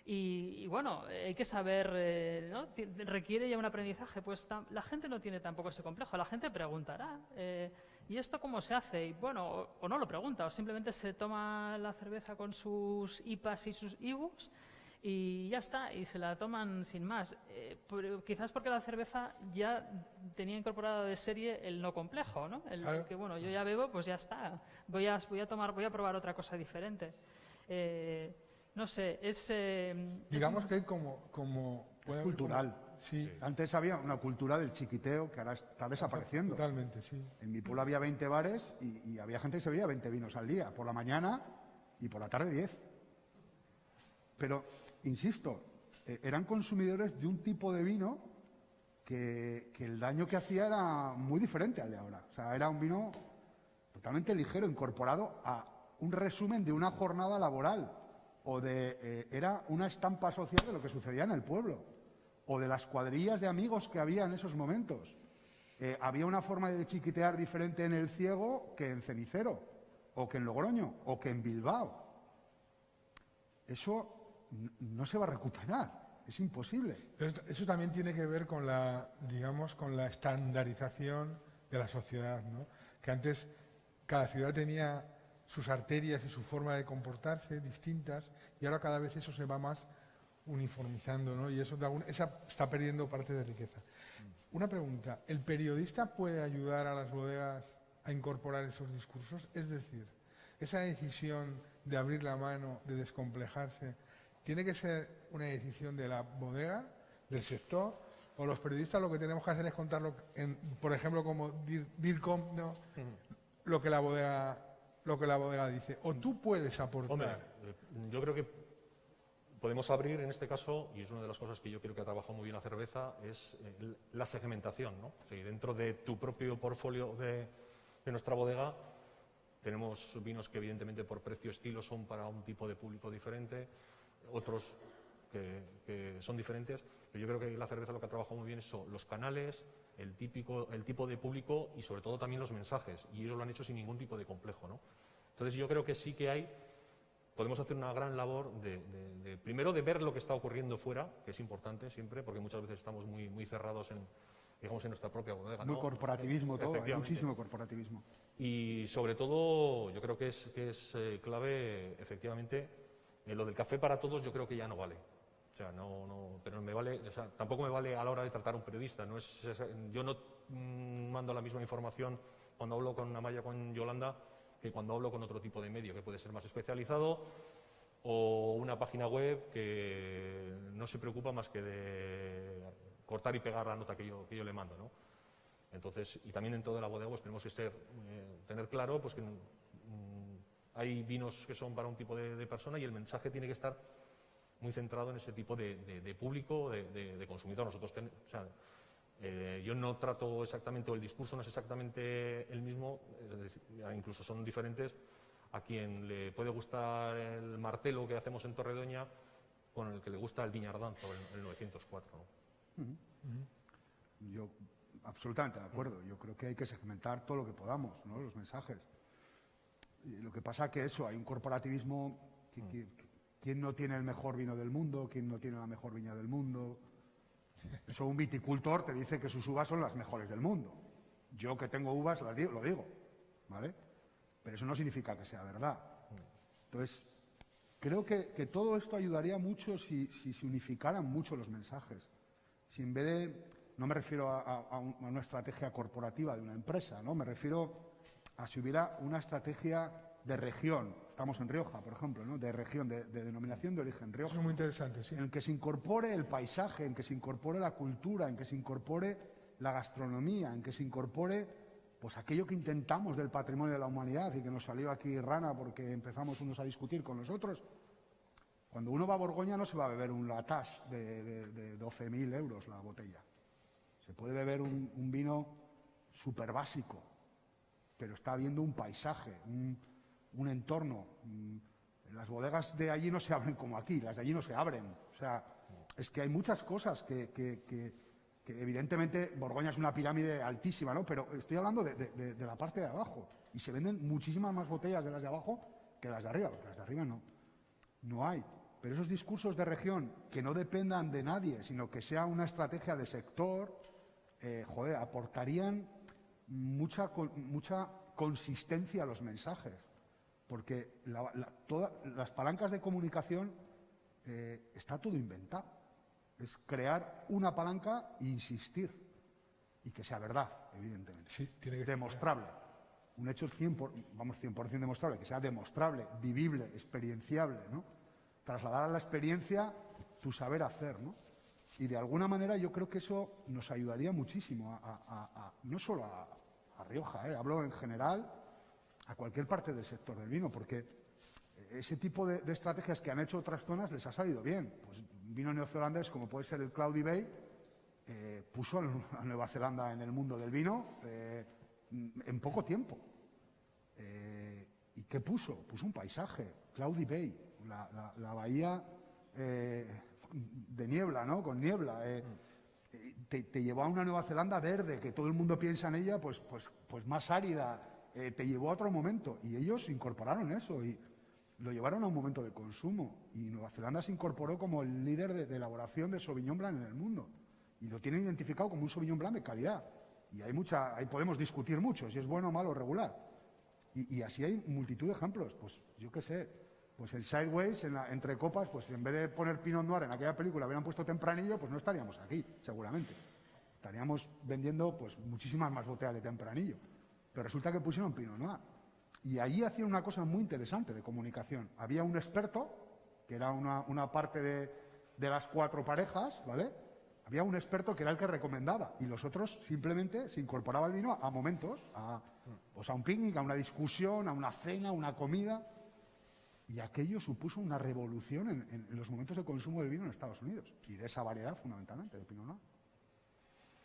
Speaker 3: y bueno, hay que saber, ¿no? Requiere ya un aprendizaje, pues la gente no tiene tampoco ese complejo, la gente preguntará, ¿y esto cómo se hace? Y bueno, o no lo pregunta, o simplemente se toma la cerveza con sus IPAs y sus IBUs y ya está, y se la toman sin más. Quizás porque la cerveza ya tenía incorporado de serie el no complejo, ¿no?
Speaker 4: Claro.
Speaker 3: Que bueno, yo ya bebo, pues ya está, voy a probar otra cosa diferente. No sé, es...
Speaker 4: Digamos que hay como
Speaker 7: Es cultural.
Speaker 4: Sí,
Speaker 7: Antes había una cultura del chiquiteo que ahora está desapareciendo.
Speaker 4: totalmente, sí.
Speaker 7: En mi pueblo había 20 bares y había gente que se bebía 20 vinos al día, por la mañana y por la tarde 10. Pero, insisto, eran consumidores de un tipo de vino que el daño que hacía era muy diferente al de ahora. O sea, era un vino totalmente ligero, incorporado a un resumen de una jornada laboral, o era una estampa social de lo que sucedía en el pueblo, o de las cuadrillas de amigos que había en esos momentos. Había una forma de chiquitear diferente en El Ciego que en Cenicero, o que en Logroño, o que en Bilbao. Eso no se va a recuperar, es imposible.
Speaker 4: Pero eso también tiene que ver con con la estandarización de la sociedad, ¿no? Que antes cada ciudad tenía sus arterias y su forma de comportarse distintas, y ahora cada vez eso se va más uniformizando, ¿no? Y eso está perdiendo parte de riqueza. Una pregunta, ¿el periodista puede ayudar a las bodegas a incorporar esos discursos? Es decir, esa decisión de abrir la mano, de descomplejarse, ¿tiene que ser una decisión de la bodega, del sector, o los periodistas lo que tenemos que hacer es contarlo, por ejemplo, como DIRCOM, ¿no? lo que la bodega dice? ¿O tú puedes aportar?
Speaker 8: Hombre, yo creo que podemos abrir en este caso, y es una de las cosas que yo creo que ha trabajado muy bien la cerveza, es la segmentación, ¿no? O sea, dentro de tu propio portfolio de nuestra bodega tenemos vinos que evidentemente por precio estilo son para un tipo de público diferente, otros que son diferentes, pero yo creo que la cerveza lo que ha trabajado muy bien son los canales, el tipo de público y sobre todo también los mensajes, y ellos lo han hecho sin ningún tipo de complejo, ¿no? Entonces yo creo que sí que podemos hacer una gran labor primero de ver lo que está ocurriendo fuera, que es importante siempre, porque muchas veces estamos muy cerrados en nuestra propia bodega, ¿no?
Speaker 7: Muy corporativismo todo, hay
Speaker 8: Efectivamente.
Speaker 7: muchísimo corporativismo.
Speaker 8: Y sobre todo, yo creo que es clave, efectivamente, lo del café para todos yo creo que ya no vale. O sea, pero tampoco me vale a la hora de tratar a un periodista. Yo no mando la misma información cuando hablo con Amaya, con Yolanda, que cuando hablo con otro tipo de medio, que puede ser más especializado, o una página web que no se preocupa más que de cortar y pegar la nota que yo le mando, ¿no? Entonces, y también en toda la bodega pues, tenemos que tener claro pues, que hay vinos que son para un tipo de persona y el mensaje tiene que estar muy centrado en ese tipo de público, de consumidor. Nosotros yo no trato exactamente, o el discurso no es exactamente el mismo, incluso son diferentes. A quien le puede gustar el martelo que hacemos en Torredoña con el que le gusta el Viñardanza o el 904, ¿no?
Speaker 7: Yo absolutamente de acuerdo. Yo creo que hay que segmentar todo lo que podamos, ¿no? Los mensajes. Y lo que pasa que hay un corporativismo. ¿Quién no tiene el mejor vino del mundo? ¿Quién no tiene la mejor viña del mundo? Eso un viticultor te dice que sus uvas son las mejores del mundo. Yo que tengo uvas lo digo, ¿vale? Pero eso no significa que sea verdad. Entonces, creo que todo esto ayudaría mucho si se unificaran mucho los mensajes. Si en vez de, no me refiero a una estrategia corporativa de una empresa, ¿no? Me refiero a si hubiera una estrategia de región. Estamos en Rioja, por ejemplo, ¿no? De región, de denominación de origen Rioja.
Speaker 4: Eso es muy interesante, sí.
Speaker 7: En el que se incorpore el paisaje, en que se incorpore la cultura, en que se incorpore la gastronomía, en que se incorpore pues aquello que intentamos del patrimonio de la humanidad y que nos salió aquí rana porque empezamos unos a discutir con los otros. Cuando uno va a Borgoña no se va a beber un Latache de 12.000 euros la botella. Se puede beber un vino súper básico, pero está viendo un paisaje, un entorno. Las bodegas de allí no se abren como aquí, las de allí no se abren. O sea, es que hay muchas cosas que evidentemente Borgoña es una pirámide altísima, ¿no? Pero estoy hablando de la parte de abajo. Y se venden muchísimas más botellas de las de abajo que las de arriba, porque las de arriba no hay. Pero esos discursos de región que no dependan de nadie, sino que sea una estrategia de sector, aportarían mucha consistencia a los mensajes. Porque todas las palancas de comunicación está todo inventado. Es crear una palanca e insistir. Y que sea verdad, evidentemente.
Speaker 4: Sí, tiene que ser
Speaker 7: demostrable. Un hecho 100% demostrable, que sea demostrable, vivible, experienciable, ¿no? Trasladar a la experiencia tu saber hacer, ¿no? Y de alguna manera yo creo que eso nos ayudaría muchísimo, no solo a Rioja, hablo en general, a cualquier parte del sector del vino, porque ese tipo de estrategias que han hecho otras zonas les ha salido bien. Pues un vino neozelandés como puede ser el Cloudy Bay puso a Nueva Zelanda en el mundo del vino en poco tiempo. ¿Y qué puso? Puso un paisaje, Cloudy Bay, la bahía de niebla, ¿no? Con niebla. Te llevó a una Nueva Zelanda verde, que todo el mundo piensa en ella, pues más árida. Te llevó a otro momento. Y ellos incorporaron eso y lo llevaron a un momento de consumo. Y Nueva Zelanda se incorporó como el líder de elaboración de Sauvignon Blanc en el mundo. Y lo tienen identificado como un Sauvignon Blanc de calidad. Y ahí podemos discutir mucho, si es bueno, malo o regular. Y así hay multitud de ejemplos. Pues yo qué sé, pues el Sideways, entre copas, pues en vez de poner Pinot Noir en aquella película, hubieran puesto Tempranillo, pues no estaríamos aquí, seguramente. Estaríamos vendiendo pues muchísimas más botellas de Tempranillo. Pero resulta que pusieron Pinot Noir. Y allí hacían una cosa muy interesante de comunicación. Había un experto, que era una parte de las 4 parejas, ¿vale? Había un experto que era el que recomendaba. Y los otros simplemente se incorporaba el vino a momentos, pues a un picnic, a una discusión, a una cena, a una comida. Y aquello supuso una revolución en los momentos de consumo del vino en Estados Unidos. Y de esa variedad, fundamentalmente, de Pinot Noir.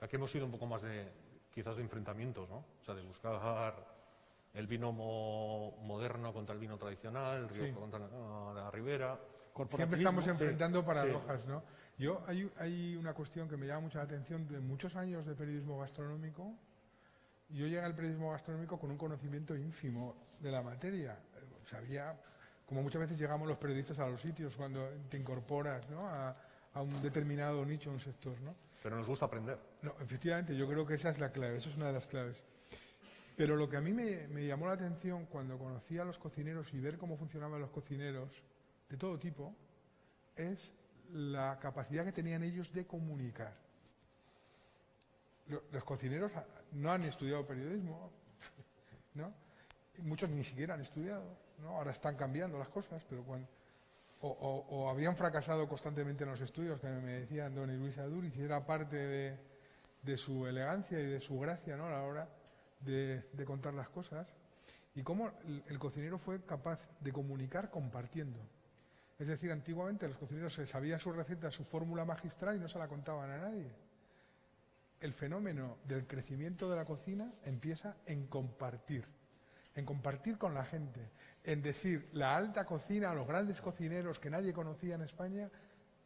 Speaker 8: Aquí hemos sido un poco más quizás de enfrentamientos, ¿no? O sea, de buscar el vino moderno contra el vino tradicional, el Rioja contra la Ribera.
Speaker 4: Siempre estamos enfrentando paradojas, ¿no? Hay una cuestión que me llama mucho la atención de muchos años de periodismo gastronómico. Yo llegué al periodismo gastronómico con un conocimiento ínfimo de la materia. Sabía, como muchas veces llegamos los periodistas a los sitios cuando te incorporas, ¿no? a un determinado nicho, a un sector, ¿no?
Speaker 8: Pero nos gusta aprender.
Speaker 4: No, efectivamente, yo creo que esa es la clave, esa es una de las claves. Pero lo que a mí me llamó la atención cuando conocí a los cocineros y ver cómo funcionaban los cocineros de todo tipo, es la capacidad que tenían ellos de comunicar. Los cocineros no han estudiado periodismo, ¿no? Muchos ni siquiera han estudiado, ¿no? Ahora están cambiando las cosas, pero o habían fracasado constantemente en los estudios, que me decían don Luis Aduriz, y era parte de su elegancia y de su gracia, ¿no? A la hora de contar las cosas, y cómo el cocinero fue capaz de comunicar compartiendo. Es decir, antiguamente los cocineros se sabían su receta, su fórmula magistral y no se la contaban a nadie. El fenómeno del crecimiento de la cocina empieza en compartir con la gente, en decir la alta cocina, los grandes cocineros que nadie conocía en España.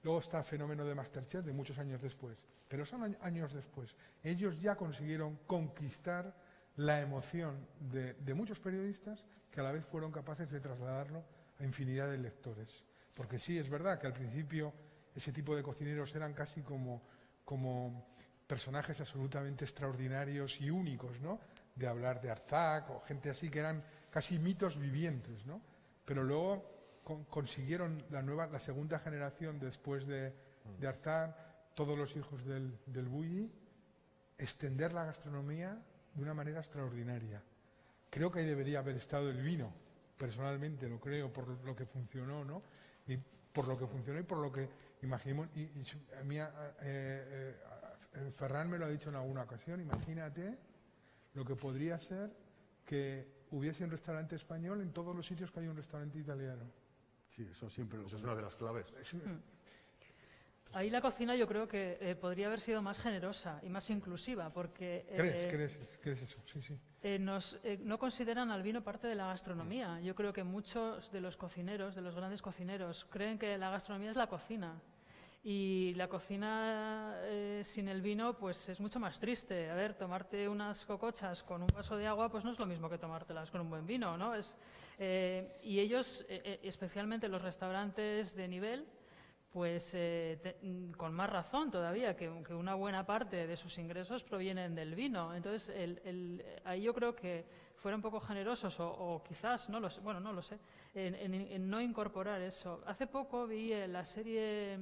Speaker 4: Luego está el fenómeno de Masterchef de muchos años después, pero son años después. Ellos ya consiguieron conquistar la emoción de muchos periodistas que a la vez fueron capaces de trasladarlo a infinidad de lectores. Porque sí, es verdad que al principio ese tipo de cocineros eran casi como personajes absolutamente extraordinarios y únicos, ¿no? De hablar de Arzac o gente así que eran casi mitos vivientes, ¿no? Pero luego consiguieron la segunda generación después de Arzar, todos los hijos del Bulli, extender la gastronomía de una manera extraordinaria. Creo que ahí debería haber estado el vino, personalmente lo creo, por lo que funcionó, ¿no? Y por lo que funcionó y por lo que imaginemos. A mí, Ferran me lo ha dicho en alguna ocasión, imagínate lo que podría ser que hubiese un restaurante español en todos los sitios que hay un restaurante italiano.
Speaker 7: Sí, eso siempre lo
Speaker 8: Eso es una de las claves.
Speaker 3: Ahí la cocina yo creo que podría haber sido más generosa y más inclusiva, porque
Speaker 4: ¿Crees eso? Sí, sí.
Speaker 3: no consideran al vino parte de la gastronomía. Yo creo que muchos de los cocineros, de los grandes cocineros, creen que la gastronomía es la cocina. Y la cocina sin el vino pues es mucho más triste. A ver, tomarte unas cocochas con un vaso de agua pues no es lo mismo que tomártelas con un buen vino, ¿no? Y ellos, especialmente los restaurantes de nivel, pues con más razón todavía, que una buena parte de sus ingresos provienen del vino. Entonces, ahí yo creo que fueron un poco generosos o quizás, no lo sé, bueno, no lo sé, en no incorporar eso. Hace poco vi la serie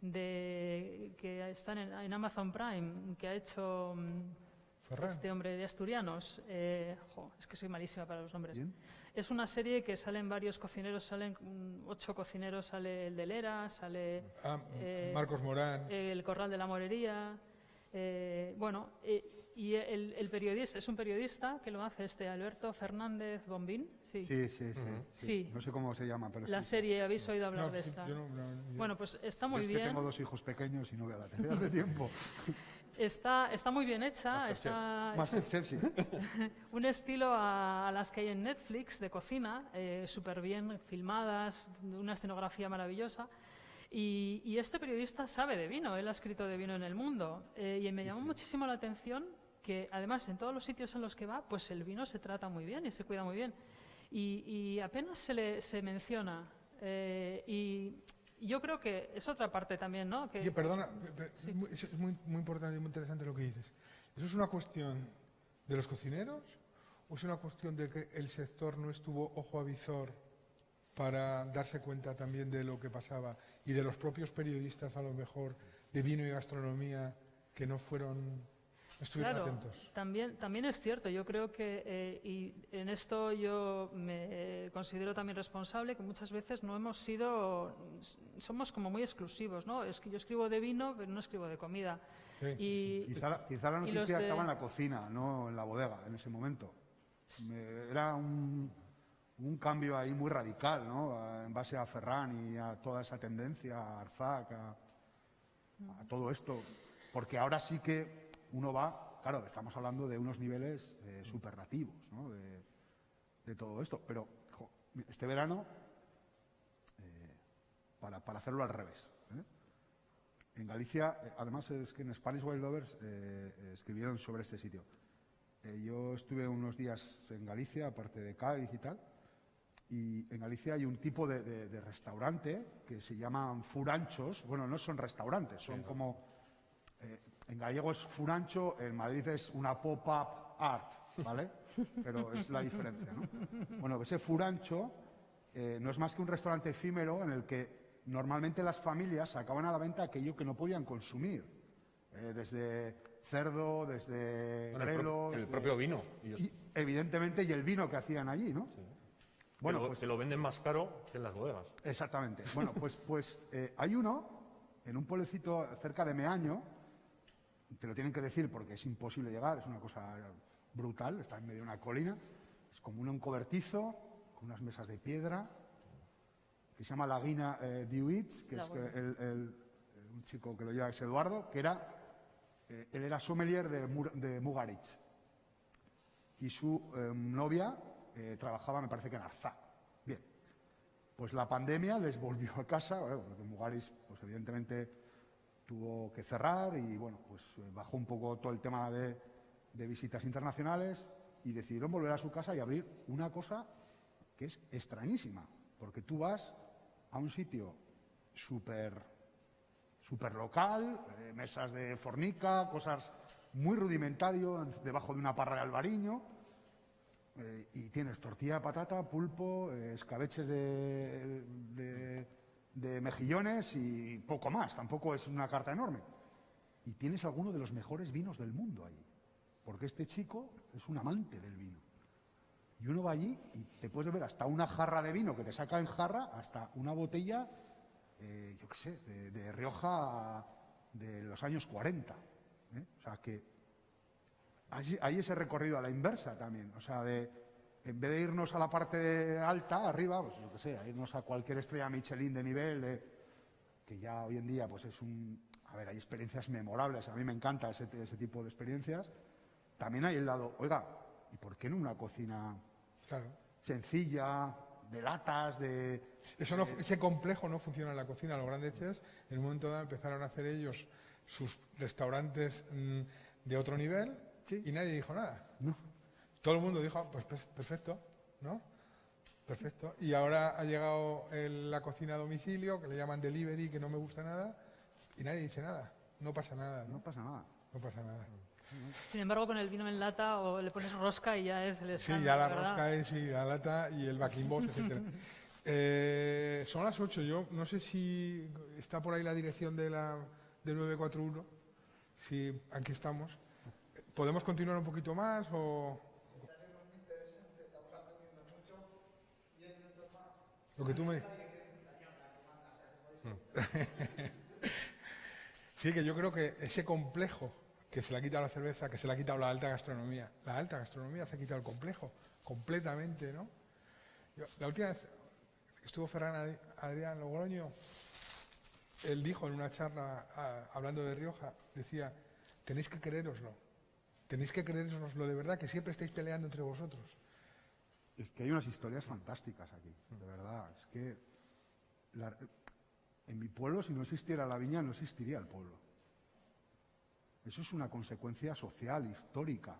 Speaker 3: que está en Amazon Prime, que ha hecho
Speaker 4: Ferran.
Speaker 3: este hombre de Asturianos. Es que soy malísima para los nombres.
Speaker 7: ¿Quién?
Speaker 3: Es una serie que salen varios cocineros, salen 8 cocineros, sale el de Lera, sale
Speaker 4: Marcos Morán.
Speaker 3: el Corral de la Morería. Y el periodista, es un periodista que lo hace Alberto Fernández Bombín. Sí. Sí.
Speaker 7: No sé cómo se llama, pero
Speaker 3: La
Speaker 7: sí.
Speaker 3: serie, ¿habéis oído hablar
Speaker 4: No,
Speaker 3: de esta?
Speaker 4: yo
Speaker 3: Bueno, pues está
Speaker 7: Yo
Speaker 3: muy
Speaker 7: es que
Speaker 3: bien.
Speaker 7: tengo 2 hijos pequeños y no veo la tele hace tiempo.
Speaker 3: Está muy bien hecha.
Speaker 7: Masterchef, sí.
Speaker 3: Un estilo a las que hay en Netflix de cocina, súper bien filmadas, una escenografía maravillosa. Y este periodista sabe de vino, él ha escrito de vino en el mundo. Y me llamó muchísimo la atención que además en todos los sitios en los que va, pues el vino se trata muy bien y se cuida muy bien. Y apenas se menciona. Y yo creo que es otra parte también, ¿no? Que,
Speaker 4: Oye, perdona, es muy importante y muy interesante lo que dices. ¿Eso es una cuestión de los cocineros o es una cuestión de que el sector no estuvo ojo a visor para darse cuenta también de lo que pasaba y de los propios periodistas, a lo mejor, de vino y gastronomía, que no estuvieron
Speaker 3: claro,
Speaker 4: atentos?
Speaker 3: También es cierto. Yo creo que, y en esto yo me considero también responsable, que muchas veces somos como muy exclusivos, ¿no? Es que yo escribo de vino, pero no escribo de comida.
Speaker 4: Sí.
Speaker 7: Quizá la noticia estaba en la cocina, no en la bodega, en ese momento. Era un cambio ahí muy radical, ¿no? En base a Ferran y a toda esa tendencia, a Arzac, a todo esto. Porque ahora sí que uno va, claro, estamos hablando de unos niveles superlativos, ¿no? De todo esto. Pero este verano, para hacerlo al revés, en Galicia, además es que en Spanish Wild Lovers escribieron sobre este sitio. Yo estuve unos días en Galicia, aparte de Cádiz y tal, y en Galicia hay un tipo de restaurante que se llaman furanchos. Bueno, no son restaurantes, son como... en gallego es furancho, en Madrid es una pop-up art, ¿vale? Pero es la diferencia, ¿no? Bueno, ese furancho no es más que un restaurante efímero en el que normalmente las familias sacaban a la venta aquello que no podían consumir. Desde cerdo, desde grelos...
Speaker 8: El propio vino.
Speaker 7: Y, evidentemente, y el vino que hacían allí, ¿no?
Speaker 8: Bueno, pues, que lo venden más caro que en las bodegas.
Speaker 7: Exactamente. Bueno, pues hay uno en un pueblecito cerca de Meaño. Te lo tienen que decir porque es imposible llegar, es una cosa brutal, está en medio de una colina, es como un cobertizo con unas mesas de piedra, que se llama Laguna Diuits, que es un chico que lo lleva, es Eduardo, que él era sommelier de Mugaritz, y su novia trabajaba, me parece que en Arzac. Bien, pues la pandemia les volvió a casa, porque Mugaritz, pues evidentemente tuvo que cerrar y bueno, pues bajó un poco todo el tema de visitas internacionales y decidieron volver a su casa y abrir una cosa que es extrañísima, porque tú vas a un sitio súper local, mesas de fornica, cosas muy rudimentario, debajo de una parra de albariño, y tienes tortilla de patata, pulpo, escabeches de mejillones y poco más. Tampoco es una carta enorme. Y tienes alguno de los mejores vinos del mundo allí. Porque este chico es un amante del vino. Y uno va allí y te puedes ver hasta una jarra de vino que te saca en jarra, hasta una botella, yo qué sé, de Rioja de los años 40. O sea que hay ese recorrido a la inversa también. O sea, en vez de irnos a la parte alta, arriba, pues yo qué sé, a irnos a cualquier estrella Michelin de nivel, que ya hoy en día pues es un... A ver, hay experiencias memorables, a mí me encanta ese tipo de experiencias. También hay el lado, oiga, ¿y por qué no una cocina sencilla, de latas,
Speaker 4: Ese complejo no funciona en la cocina. Los grandes chefs, en un momento dado, empezaron a hacer ellos sus restaurantes de otro nivel y nadie dijo nada.
Speaker 7: No.
Speaker 4: Todo el mundo dijo, pues perfecto, ¿no? Perfecto. Y ahora ha llegado la cocina a domicilio, que le llaman delivery, que no me gusta nada, y nadie dice nada. No pasa nada.
Speaker 7: No pasa nada.
Speaker 4: No pasa nada.
Speaker 3: Sin embargo, con el vino en lata o le pones rosca y ya es el escándalo.
Speaker 4: Sí, ya la
Speaker 3: ¿verdad?
Speaker 4: rosca es, y la lata y el backing box, etcétera. Son las 8. Yo no sé si está por ahí la dirección de 941. Sí, aquí estamos. ¿Podemos continuar un poquito más o...? Lo que tú me... Sí, que yo creo que ese complejo que se le ha quitado la cerveza, que se le ha quitado la alta gastronomía. La alta gastronomía se ha quitado el complejo, completamente, ¿no? La última vez que estuvo Ferran Adrián Logroño, él dijo en una charla, hablando de Rioja, decía, tenéis que queréroslo de verdad, que siempre estáis peleando entre vosotros.
Speaker 7: Es que hay unas historias fantásticas aquí, de verdad. Es que en mi pueblo, si no existiera la viña, no existiría el pueblo. Eso es una consecuencia social, histórica.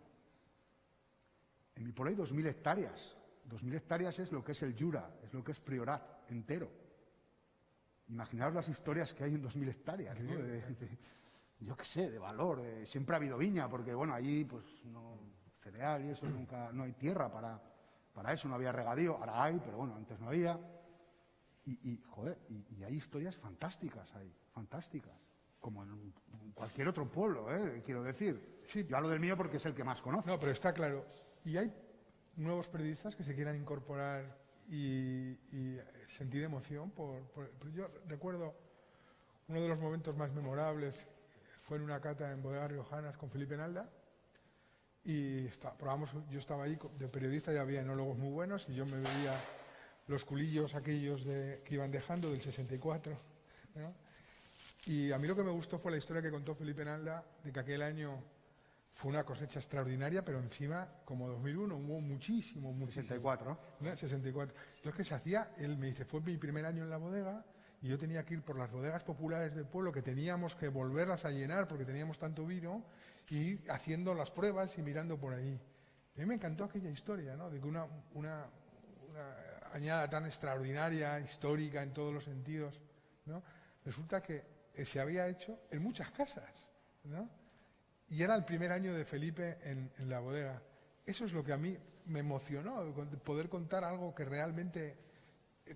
Speaker 7: En mi pueblo hay 2.000 hectáreas. 2.000 hectáreas es lo que es el Jura, es lo que es Priorat entero. Imaginaos las historias que hay en 2.000 hectáreas, ¿no? Yo qué sé, de valor. Siempre ha habido viña, porque bueno, allí pues no, cereal y eso nunca, no hay tierra para eso, no había regadío. Ahora hay, pero bueno, antes no había. Y hay historias fantásticas ahí, fantásticas. Como en cualquier otro pueblo, quiero decir.
Speaker 4: Sí.
Speaker 7: Yo hablo del mío porque es el que más conozco.
Speaker 4: No, pero está claro. Y hay nuevos periodistas que se quieran incorporar y sentir emoción. Yo recuerdo uno de los momentos más memorables fue en una cata en Bodegas Riojanas con Felipe Nalda y yo estaba ahí de periodista, ya había enólogos muy buenos y yo me veía los culillos aquellos que iban dejando del 64, ¿no? Y a mí lo que me gustó fue la historia que contó Felipe Nalda de que aquel año fue una cosecha extraordinaria, pero encima, como 2001, hubo muchísimo.
Speaker 7: 64.
Speaker 4: ¿No? 64. Entonces, ¿qué se hacía? Él me dice, fue mi primer año en la bodega y yo tenía que ir por las bodegas populares del pueblo, que teníamos que volverlas a llenar porque teníamos tanto vino, y ir haciendo las pruebas y mirando por ahí. A mí me encantó aquella historia, ¿no? De que una añada tan extraordinaria, histórica en todos los sentidos, ¿no? Resulta que se había hecho en muchas casas, ¿no? Y era el primer año de Felipe en la bodega. Eso es lo que a mí me emocionó, poder contar algo que realmente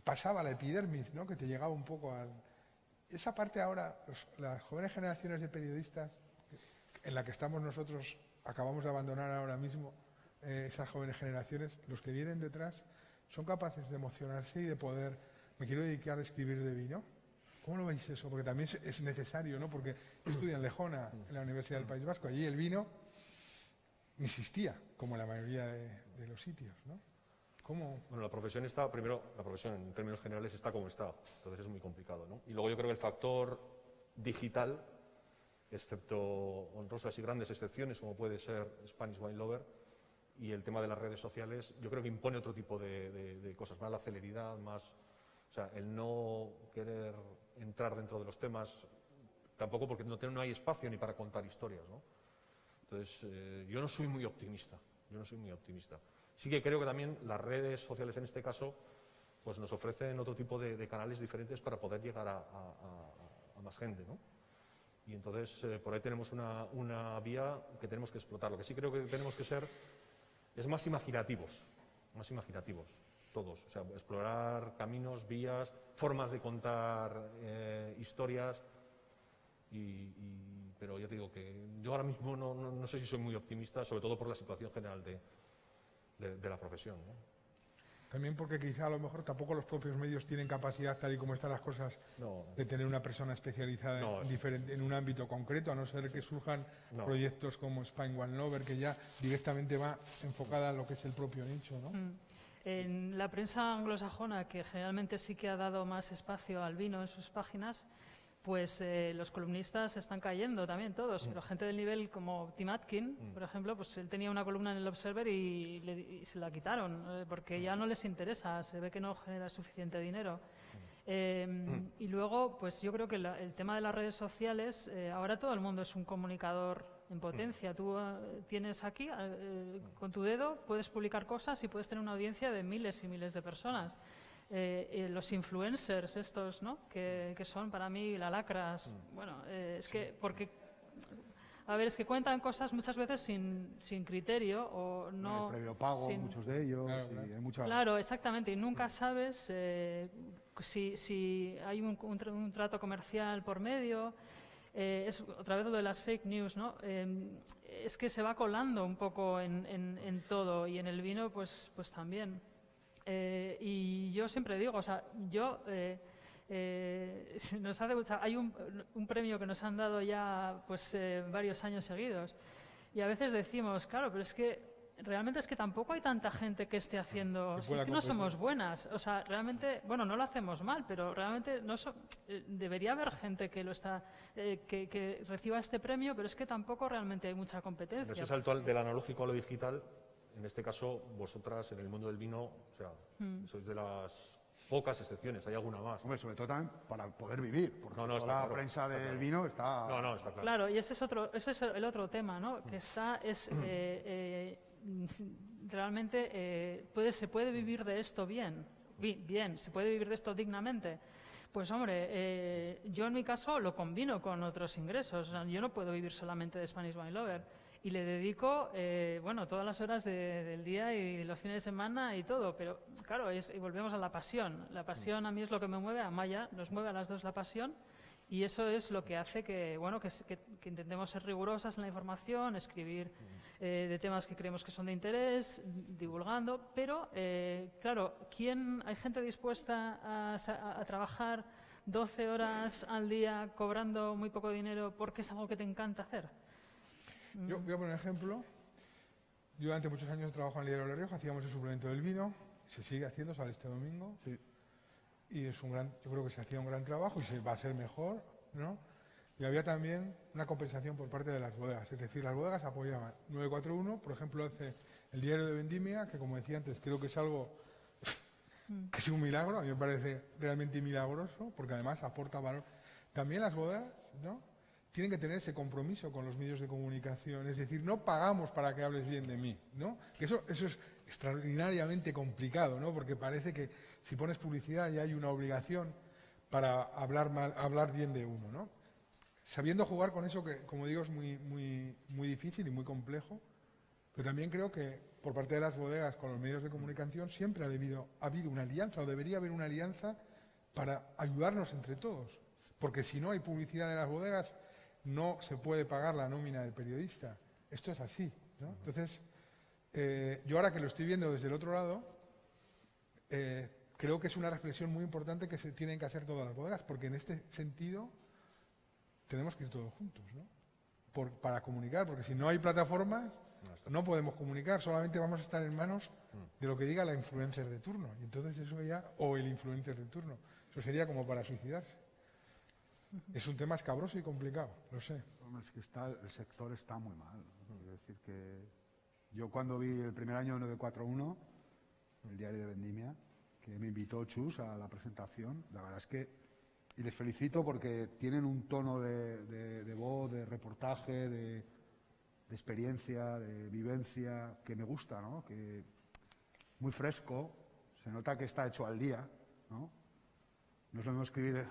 Speaker 4: pasaba a la epidermis, ¿no? Que te llegaba un poco al... Esa parte ahora, las jóvenes generaciones de periodistas, en la que estamos nosotros, acabamos de abandonar ahora mismo, esas jóvenes generaciones, los que vienen detrás, son capaces de emocionarse y de poder... Me quiero dedicar a escribir de vino. ¿Cómo lo veis eso? Porque también es necesario, ¿no? Porque yo estudié en Lejona, en la Universidad del País Vasco. Allí el vino no existía, como en la mayoría de los sitios, ¿no? ¿Cómo?
Speaker 8: Bueno, la profesión está, primero, la profesión en términos generales está como está, entonces es muy complicado, ¿no? Y luego yo creo que el factor digital, excepto honrosas y grandes excepciones, como puede ser Spanish Wine Lover, y el tema de las redes sociales, yo creo que impone otro tipo de cosas, más la celeridad, más... O sea, el no querer entrar dentro de los temas, tampoco porque no hay espacio ni para contar historias, ¿no? Entonces, yo no soy muy optimista, Sí que creo que también las redes sociales en este caso pues nos ofrecen otro tipo de canales diferentes para poder llegar a más gente, ¿no? Y entonces por ahí tenemos una vía que tenemos que explotar. Lo que sí creo que tenemos que ser es más imaginativos más imaginativos, todos. O sea, explorar caminos, vías, formas de contar historias. Pero ya te digo que yo ahora mismo no sé si soy muy optimista, sobre todo por la situación general de la profesión, ¿no?
Speaker 4: También porque quizá a lo mejor tampoco los propios medios tienen capacidad, tal y como están las cosas,
Speaker 8: No.
Speaker 4: de tener una persona especializada
Speaker 8: No,
Speaker 4: en un ámbito concreto, a no ser que surjan proyectos como Spain One Lover, que ya directamente va enfocada a lo que es el propio nicho, ¿no?
Speaker 3: En la prensa anglosajona, que generalmente sí que ha dado más espacio al vino en sus páginas, pues los columnistas están cayendo también todos, pero gente del nivel como Tim Atkin, por ejemplo, pues él tenía una columna en el Observer y se la quitaron, porque ya no les interesa, se ve que no genera suficiente dinero. Y luego, pues yo creo que el tema de las redes sociales, ahora todo el mundo es un comunicador en potencia. Tú tienes aquí, con tu dedo, puedes publicar cosas y puedes tener una audiencia de miles y miles de personas. Los influencers estos, ¿no? Que son para mí la lacras. Bueno, es que porque es que cuentan cosas muchas veces sin criterio o no.
Speaker 7: El previo pago, muchos de ellos.
Speaker 4: Claro,
Speaker 7: hay mucha...
Speaker 3: Claro, exactamente. Y nunca sabes si hay un trato comercial por medio. Es otra vez lo de las fake news, ¿no? Es que se va colando un poco en todo, y en el vino pues también. Y yo siempre digo, o sea, hay un premio que nos han dado ya pues varios años seguidos, y a veces decimos, claro, pero es que realmente es que tampoco hay tanta gente que esté haciendo, si es que no somos buenas, o sea, realmente, bueno, no lo hacemos mal, pero realmente debería haber gente que lo está que reciba este premio, pero es que tampoco realmente hay mucha competencia.
Speaker 8: Ese salto del analógico a lo digital, en este caso, vosotras en el mundo del vino, o sea, sois de las pocas excepciones, hay alguna más.
Speaker 7: Hombre, sobre todo también para poder vivir, porque
Speaker 8: No,
Speaker 7: toda
Speaker 8: está
Speaker 7: la
Speaker 8: claro,
Speaker 7: prensa
Speaker 8: está
Speaker 7: del
Speaker 8: claro.
Speaker 7: vino está...
Speaker 8: No, está claro.
Speaker 3: Claro, y ese es el otro tema, ¿no? Que realmente se puede vivir de esto bien, se puede vivir de esto dignamente. Pues hombre, yo en mi caso lo combino con otros ingresos. O sea, yo no puedo vivir solamente de Spanish Wine Lover. Y le dedico, todas las horas del día y los fines de semana y todo. Pero claro, y volvemos a la pasión. La pasión a mí es lo que me mueve, a Maya nos mueve a las dos la pasión. Y eso es lo que hace que intentemos ser rigurosas en la información, escribir de temas que creemos que son de interés, divulgando. Pero, claro, hay gente dispuesta a trabajar 12 horas al día cobrando muy poco dinero porque es algo que te encanta hacer?
Speaker 4: Yo voy a poner un ejemplo. Yo durante muchos años he trabajado en el Diario La Rioja, hacíamos el suplemento del vino, se sigue haciendo, sale este domingo.
Speaker 7: Sí.
Speaker 4: Y yo creo que se hacía un gran trabajo y se va a hacer mejor, ¿no? Y había también una compensación por parte de las bodegas, es decir, las bodegas apoyaban. 941, por ejemplo, hace el Diario de Vendimia, que como decía antes, creo que es algo que es un milagro, a mí me parece realmente milagroso, porque además aporta valor. También las bodegas, ¿no?, tienen que tener ese compromiso con los medios de comunicación, es decir, no pagamos para que hables bien de mí, ¿no? Que eso es extraordinariamente complicado, ¿no? Porque parece que si pones publicidad ya hay una obligación para hablar bien de uno, ¿no? Sabiendo jugar con eso, que como digo es muy difícil y muy complejo, pero también creo que por parte de las bodegas con los medios de comunicación siempre ha habido una alianza, o debería haber una alianza para ayudarnos entre todos, porque si no hay publicidad de las bodegas no se puede pagar la nómina del periodista. Esto es así, ¿no? Entonces, yo ahora que lo estoy viendo desde el otro lado, creo que es una reflexión muy importante que se tienen que hacer todas las bodegas, porque en este sentido tenemos que ir todos juntos, ¿no? Para comunicar, porque si no hay plataformas, no podemos comunicar, solamente vamos a estar en manos de lo que diga la influencer de turno. Y entonces eso ya, o el influencer de turno, eso sería como para suicidarse. Es un tema escabroso y complicado, lo sé.
Speaker 7: Hombre, es que el sector está muy mal. Quiero decir que yo cuando vi el primer año de 941, el Diario de Vendimia, que me invitó Chus a la presentación, la verdad es que, y les felicito porque tienen un tono de voz, de reportaje, de experiencia, de vivencia, que me gusta, ¿no? Que muy fresco, se nota que está hecho al día, ¿no? No es lo mismo escribir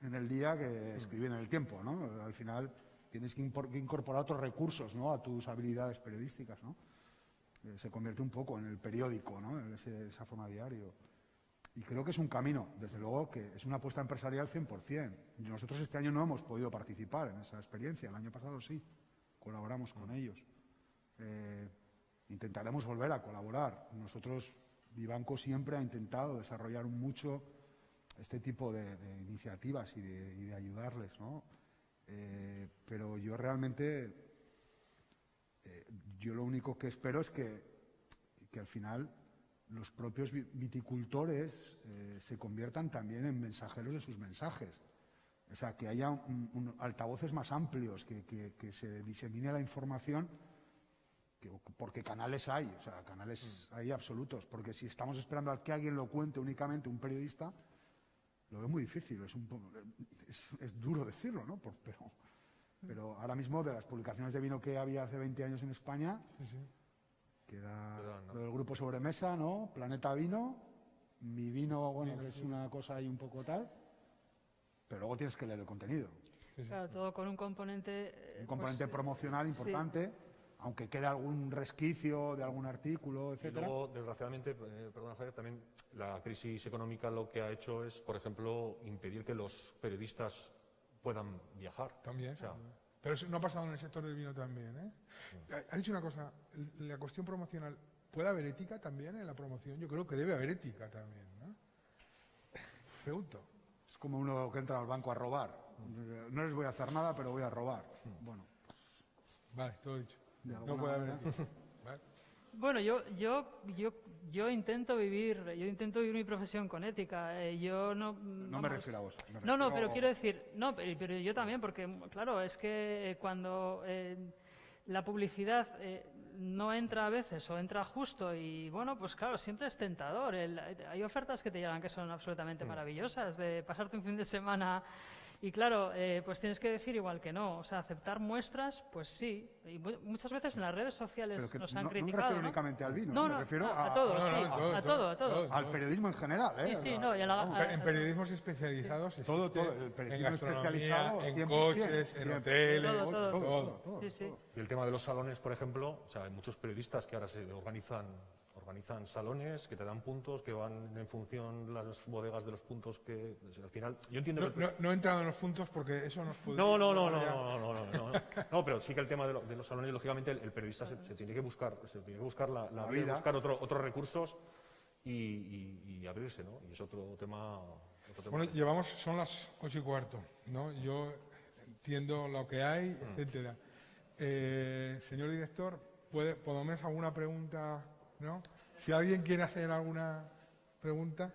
Speaker 7: en el día que escribir en el tiempo, ¿no? Al final tienes que incorporar otros recursos, ¿no?, a tus habilidades periodísticas, ¿no? se convierte un poco en el periódico, ¿no? En esa forma diario. Y creo que es un camino, desde luego, que es una apuesta empresarial 100%. Nosotros este año no hemos podido participar en esa experiencia, el año pasado sí, colaboramos con ellos. Intentaremos volver a colaborar. Nosotros, Vivanco siempre ha intentado desarrollar mucho este tipo de iniciativas y de ayudarles, ¿no? Pero yo realmente, yo lo único que espero es que al final los propios viticultores se conviertan también en mensajeros de sus mensajes. O sea, que haya altavoces más amplios, que se disemine la información, porque canales hay, o sea, canales hay absolutos. Porque si estamos esperando a que alguien lo cuente únicamente, un periodista, lo veo muy difícil. Es duro decirlo, ¿no? Pero ahora mismo, de las publicaciones de vino que había hace 20 años en España, queda lo del grupo Sobremesa, ¿no? Planeta Vino, Mi Vino, bueno, que es una cosa ahí un poco tal, pero luego tienes que leer el contenido.
Speaker 3: Claro, todo con un componente...
Speaker 7: Un componente
Speaker 3: pues,
Speaker 7: promocional importante, aunque quede algún resquicio de algún artículo,
Speaker 8: Y
Speaker 7: etcétera.
Speaker 8: luego, desgraciadamente, perdona Javier, también la crisis económica lo que ha hecho es, por ejemplo, impedir que los periodistas puedan viajar.
Speaker 4: También.
Speaker 8: O sea,
Speaker 4: Pero eso no ha pasado en el sector del vino también, ¿eh? Ha dicho una cosa, la cuestión promocional, ¿puede haber ética también en la promoción? Yo creo que debe haber ética también, ¿no? Pregunto.
Speaker 7: Es como uno que entra al banco a robar. No les voy a hacer nada, pero voy a robar. Bueno,
Speaker 4: Vale, todo dicho.
Speaker 7: De
Speaker 4: No
Speaker 7: alguna
Speaker 4: puede haber
Speaker 7: manera.
Speaker 4: ética. Vale.
Speaker 3: Bueno, yo intento vivir mi profesión con ética. Yo no.
Speaker 7: no me refiero a vos. me
Speaker 3: No,
Speaker 7: refiero
Speaker 3: pero
Speaker 7: a-
Speaker 3: quiero decir, no, pero yo también, porque claro, es que cuando la publicidad no entra a veces o entra justo y bueno, pues claro, siempre es tentador. Hay ofertas que te llegan que son absolutamente maravillosas, de pasarte un fin de semana y claro, pues tienes que decir igual que no. O sea, aceptar muestras, pues sí. Y muchas veces en las redes sociales
Speaker 7: Pero que
Speaker 3: nos han
Speaker 7: no me
Speaker 3: criticado.
Speaker 7: refiero
Speaker 3: ¿no?
Speaker 7: únicamente al vino,
Speaker 3: No,
Speaker 7: me
Speaker 3: no,
Speaker 7: refiero
Speaker 3: a todo,
Speaker 4: No,
Speaker 3: sí,
Speaker 4: no,
Speaker 3: a todo.
Speaker 7: al periodismo en general.
Speaker 3: Sí,
Speaker 7: O
Speaker 3: sí,
Speaker 7: sea,
Speaker 3: no, y
Speaker 4: En periodismos especializados existe,
Speaker 7: Todo, el periodismo
Speaker 4: en gastronomía,
Speaker 7: especializado,
Speaker 4: en
Speaker 7: 100%,
Speaker 4: coches, en
Speaker 7: 100%.
Speaker 4: hoteles,
Speaker 3: Todo. Sí, sí.
Speaker 8: y el tema de los salones, por ejemplo, o sea, hay muchos periodistas que ahora se organizan salones que te dan puntos, que van en función las bodegas de los puntos que al final. Yo entiendo que
Speaker 4: No he entrado en los puntos porque eso nos puede...
Speaker 8: No, pero sí que el tema de los salones, lógicamente, el periodista se tiene que buscar la vida,
Speaker 7: vida.
Speaker 8: buscar otros recursos y abrirse, ¿no? Y es otro tema.
Speaker 4: Bueno, son las 8:15, ¿no? Yo entiendo lo que hay, etcétera. Señor director, ¿por lo menos alguna pregunta, no? Si alguien quiere hacer alguna pregunta.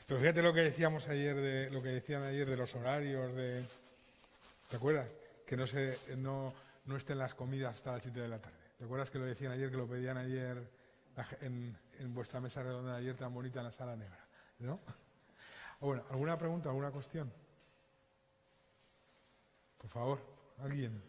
Speaker 4: Pero fíjate lo que decíamos ayer, lo que decían ayer de los horarios, ¿te acuerdas? Que no estén las comidas hasta las 7 de la tarde. ¿Te acuerdas que lo decían ayer, que lo pedían ayer en vuestra mesa redonda de ayer tan bonita en la sala negra, ¿no? Bueno, ¿alguna pregunta, alguna cuestión? Por favor, alguien.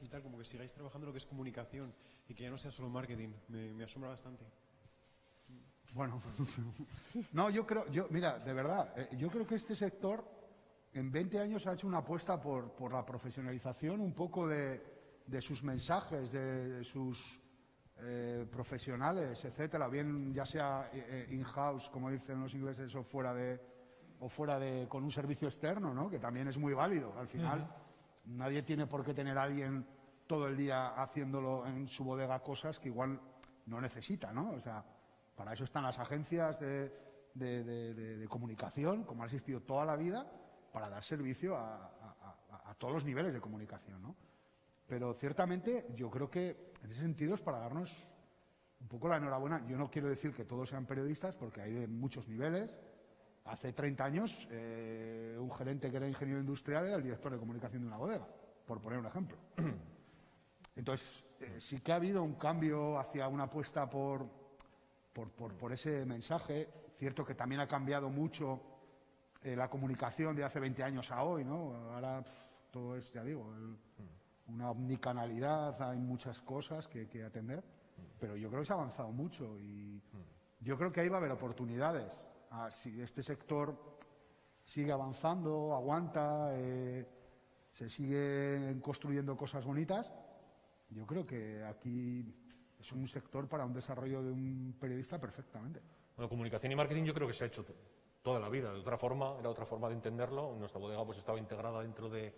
Speaker 5: Y tal, como que sigáis trabajando lo que es comunicación y que ya no sea solo marketing, me asombra bastante.
Speaker 7: Bueno, no, mira, de verdad, yo creo que este sector en 20 años ha hecho una apuesta por la profesionalización un poco de sus mensajes, de sus profesionales, etcétera, bien ya sea in-house, como dicen los ingleses, o fuera de con un servicio externo, ¿no? Que también es muy válido. Al final, nadie tiene por qué tener a alguien todo el día haciéndolo en su bodega cosas que igual no necesita, ¿no? O sea, para eso están las agencias de comunicación, como ha existido toda la vida, para dar servicio a todos los niveles de comunicación, ¿no? Pero ciertamente yo creo que en ese sentido es para darnos un poco la enhorabuena. Yo no quiero decir que todos sean periodistas, porque hay de muchos niveles. Hace 30 años, un gerente que era ingeniero industrial era el director de comunicación de una bodega, por poner un ejemplo. Entonces, sí que ha habido un cambio hacia una apuesta por ese mensaje. cierto que también ha cambiado mucho la comunicación de hace 20 años a hoy, ¿no? Ahora todo es, ya digo, una omnicanalidad, hay muchas cosas que atender, pero yo creo que se ha avanzado mucho y yo creo que ahí va a haber oportunidades. Si este sector sigue avanzando, aguanta, se siguen construyendo cosas bonitas, yo creo que aquí es un sector para un desarrollo de un periodista perfectamente.
Speaker 8: Bueno, comunicación y marketing yo creo que se ha hecho toda la vida, de otra forma, era otra forma de entenderlo. Nuestra bodega pues estaba integrada dentro de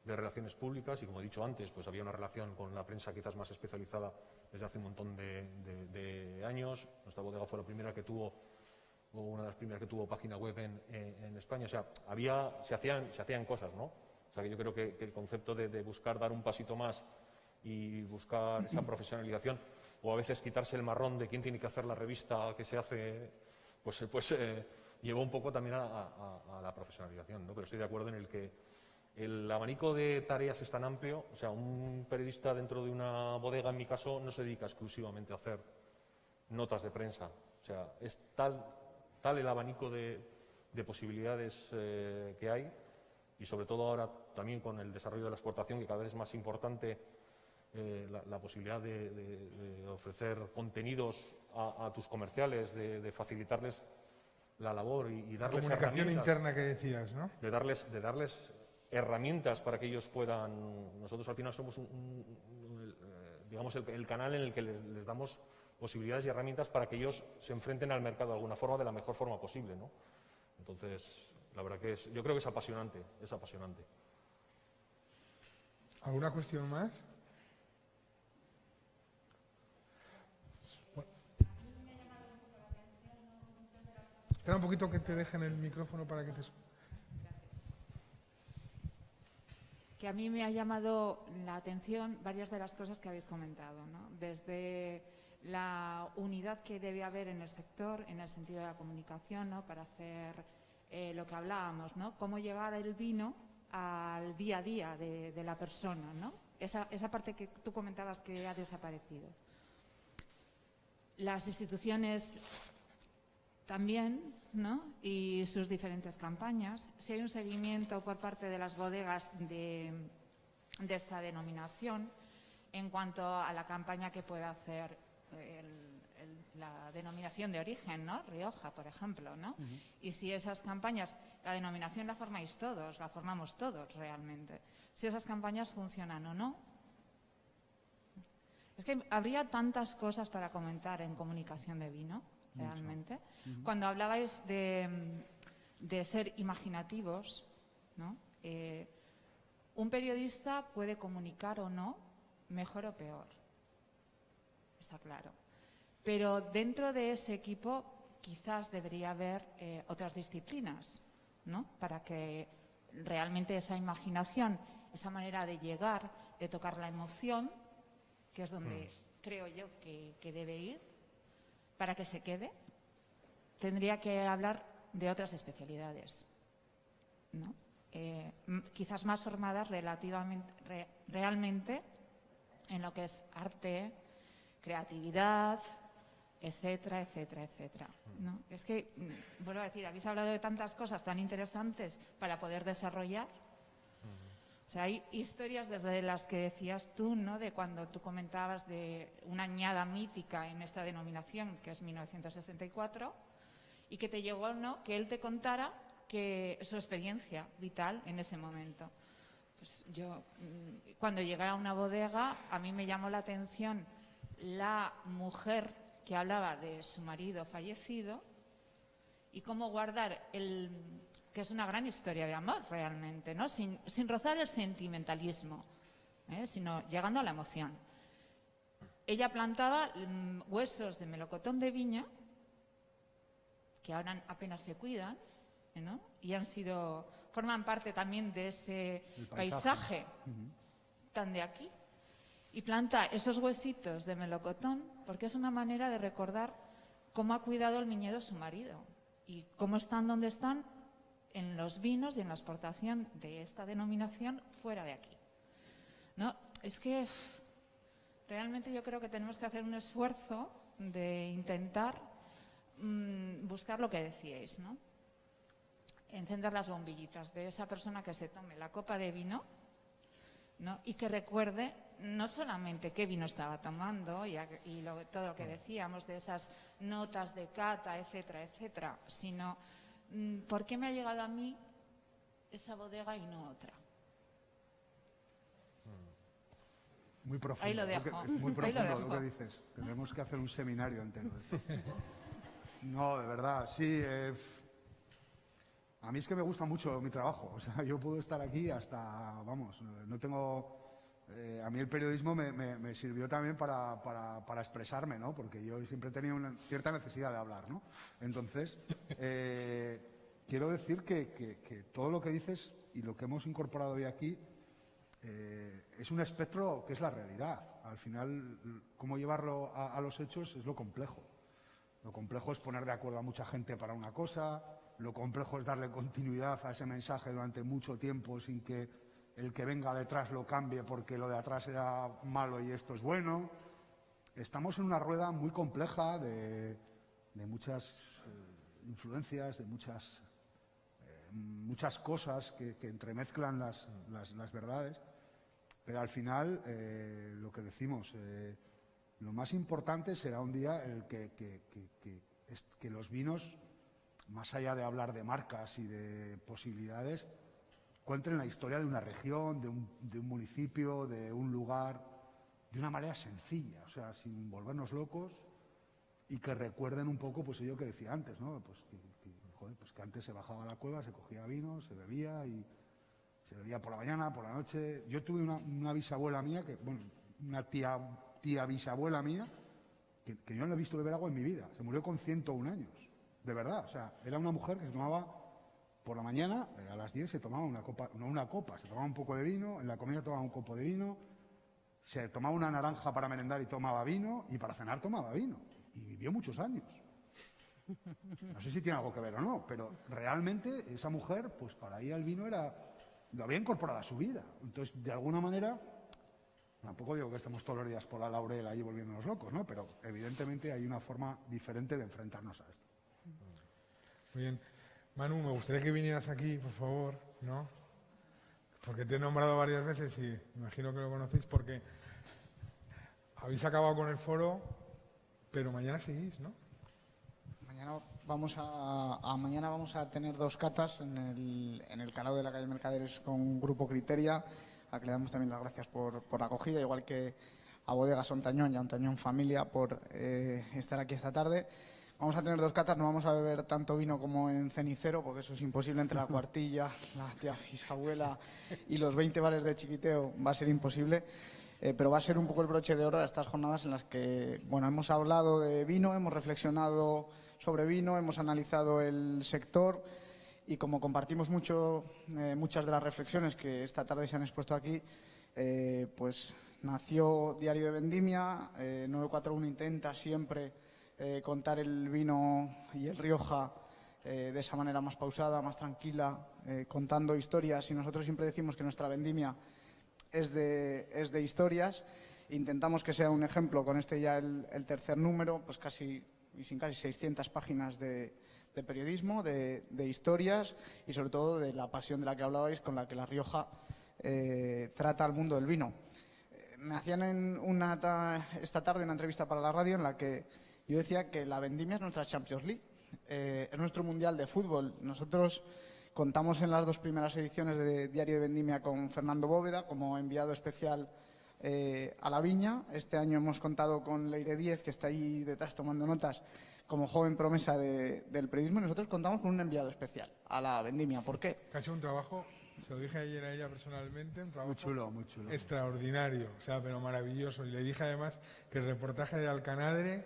Speaker 8: relaciones públicas y, como he dicho antes, pues había una relación con la prensa quizás más especializada desde hace un montón de años. Nuestra bodega fue la primera que tuvo, o una de las primeras que tuvo página web en España. O sea, se hacían cosas, ¿no? O sea, que yo creo que el concepto de buscar dar un pasito más y buscar esa profesionalización, o a veces quitarse el marrón de quién tiene que hacer la revista que se hace, pues llevó un poco también a la profesionalización, ¿no? Pero estoy de acuerdo en el que el abanico de tareas es tan amplio. O sea, un periodista dentro de una bodega, en mi caso, no se dedica exclusivamente a hacer notas de prensa. O sea, es tal el abanico de posibilidades que hay, y sobre todo ahora también con el desarrollo de la exportación, que cada vez es más importante la posibilidad de ofrecer contenidos a tus comerciales, de facilitarles la labor y darles
Speaker 4: Comunicación
Speaker 8: herramientas.
Speaker 4: interna que decías, ¿no?
Speaker 8: De darles herramientas para que ellos puedan. Nosotros al final somos digamos el canal en el que les damos posibilidades y herramientas para que ellos se enfrenten al mercado de alguna forma, de la mejor forma posible, ¿no? Entonces, la verdad que yo creo que es apasionante, es apasionante.
Speaker 4: ¿Alguna cuestión más? Espera un poquito que te dejen el micrófono para que te...
Speaker 9: Que a mí me ha llamado la atención varias de las cosas que habéis comentado, ¿no? Desde la unidad que debe haber en el sector, en el sentido de la comunicación, ¿no? Para hacer lo que hablábamos, ¿no? Cómo llevar el vino al día a día de la persona, ¿no? Esa parte que tú comentabas que ha desaparecido. Las instituciones también, ¿no? Y sus diferentes campañas. Si hay un seguimiento por parte de las bodegas de esta denominación en cuanto a la campaña que puede hacer la denominación de origen, ¿no? Rioja, por ejemplo, ¿no? Y si esas campañas, la denominación la formáis todos, la formamos todos realmente. Si esas campañas funcionan o no. Es que habría tantas cosas para comentar en comunicación de vino, realmente. Cuando hablabais de ser imaginativos, ¿no? Un periodista puede comunicar o no, mejor o peor, está claro. Pero dentro de ese equipo quizás debería haber otras disciplinas, ¿no? Para que realmente esa imaginación, esa manera de llegar, de tocar la emoción, que es donde creo yo que debe ir, para que se quede, tendría que hablar de otras especialidades, ¿no? Quizás más formadas realmente en lo que es arte, creatividad, etcétera, etcétera, etcétera, ¿no? Es que, vuelvo a decir, habéis hablado de tantas cosas tan interesantes para poder desarrollar. O sea, hay historias desde las que decías tú, ¿no? De cuando tú comentabas de una añada mítica en esta denominación, que es 1964, y que te llegó, ¿no? Que él te contara que su experiencia vital en ese momento. Pues yo, cuando llegué a una bodega, a mí me llamó la atención la mujer que hablaba de su marido fallecido y cómo guardar que es una gran historia de amor realmente, ¿no? Sin rozar el sentimentalismo, sino llegando a la emoción. Ella plantaba huesos de melocotón de viña, que ahora apenas se cuidan, ¿no? Y forman parte también de ese paisaje tan de aquí. Y planta esos huesitos de melocotón porque es una manera de recordar cómo ha cuidado el viñedo su marido y cómo están donde están en los vinos y en la exportación de esta denominación fuera de aquí, ¿no? Es que realmente yo creo que tenemos que hacer un esfuerzo de intentar buscar lo que decíais, ¿no? Encender las bombillitas de esa persona que se tome la copa de vino, ¿no? Y que recuerde no solamente qué vino estaba tomando y todo lo que decíamos de esas notas de cata, etcétera, etcétera, sino por qué me ha llegado a mí esa bodega y no otra.
Speaker 7: Muy profundo.
Speaker 9: Ahí lo dejo.
Speaker 7: Es muy
Speaker 9: Ahí lo
Speaker 7: profundo
Speaker 9: dejo.
Speaker 7: lo que dices. Tendremos que hacer un seminario entero. No, de verdad, sí. A mí es que me gusta mucho mi trabajo. O sea, yo puedo estar aquí hasta, vamos, no tengo... a mí el periodismo me sirvió también para expresarme, ¿no? Porque yo siempre he tenido una cierta necesidad de hablar, ¿no? Entonces, quiero decir que todo lo que dices y lo que hemos incorporado hoy aquí es un espectro que es la realidad. Al final, cómo llevarlo a los hechos es lo complejo. Lo complejo es poner de acuerdo a mucha gente para una cosa, lo complejo es darle continuidad a ese mensaje durante mucho tiempo sin que el que venga detrás lo cambie porque lo de atrás era malo y esto es bueno. Estamos en una rueda muy compleja de muchas influencias, de muchas cosas que entremezclan las verdades, pero al final lo que decimos, lo más importante será un día el que los vinos, más allá de hablar de marcas y de posibilidades, cuenten la historia de una región, de un municipio, de un lugar, de una manera sencilla, o sea, sin volvernos locos, y que recuerden un poco, pues ello que decía antes, ¿no? Pues que antes se bajaba a la cueva, se cogía vino, se bebía y se bebía por la mañana, por la noche. Yo tuve una bisabuela mía, una tía bisabuela mía, que yo no la he visto beber agua en mi vida. Se murió con 101 años, de verdad. O sea, era una mujer que se tomaba por la mañana, a las 10 se tomaba una copa, no una copa, se tomaba un poco de vino, en la comida tomaba un copo de vino, se tomaba una naranja para merendar y tomaba vino, y para cenar tomaba vino. Y vivió muchos años. No sé si tiene algo que ver o no, pero realmente esa mujer, pues para ella el vino lo había incorporado a su vida. Entonces, de alguna manera, tampoco digo que estemos todos los días por la laurel ahí volviéndonos locos, ¿no? Pero evidentemente hay una forma diferente de enfrentarnos a esto.
Speaker 4: Muy bien. Manu, me gustaría que vinieras aquí, por favor, ¿no? Porque te he nombrado varias veces y me imagino que lo conocéis porque habéis acabado con el foro, pero mañana seguís, ¿no?
Speaker 10: Mañana vamos a tener 2 catas en el Calao de la calle Mercaderes con Grupo Criteria, a que le damos también las gracias por la acogida, igual que a Bodegas Ontañón y a Ontañón Familia por estar aquí esta tarde. Vamos a tener 2 catas, no vamos a beber tanto vino como en Cenicero, porque eso es imposible entre la cuartilla, la tía bisabuela y los 20 bares de chiquiteo, va a ser imposible. Pero va a ser un poco el broche de oro a estas jornadas en las que, bueno, hemos hablado de vino, hemos reflexionado sobre vino, hemos analizado el sector y como compartimos muchas de las reflexiones que esta tarde se han expuesto aquí, pues nació Diario de Vendimia. 941 intenta siempre contar el vino y el Rioja de esa manera más pausada, más tranquila, contando historias, y nosotros siempre decimos que nuestra vendimia es de historias. Intentamos que sea un ejemplo con este ya el tercer número, pues casi 600 páginas de periodismo, de historias y sobre todo de la pasión de la que hablabais, con la que La Rioja trata al mundo del vino. Me hacían esta tarde una entrevista para la radio en la que yo decía que la vendimia es nuestra Champions League, es nuestro mundial de fútbol. Nosotros contamos en las 2 primeras ediciones de Diario de Vendimia con Fernando Bóveda como enviado especial a la viña. Este año hemos contado con Leire Díez, que está ahí detrás tomando notas, como joven promesa del periodismo. Y nosotros contamos con un enviado especial a la vendimia. ¿Por qué?
Speaker 4: Que ha hecho un trabajo, se lo dije ayer a ella personalmente, un trabajo
Speaker 7: Muy chulo.
Speaker 4: extraordinario, o sea, pero maravilloso. Y le dije además que el reportaje de Alcanadre,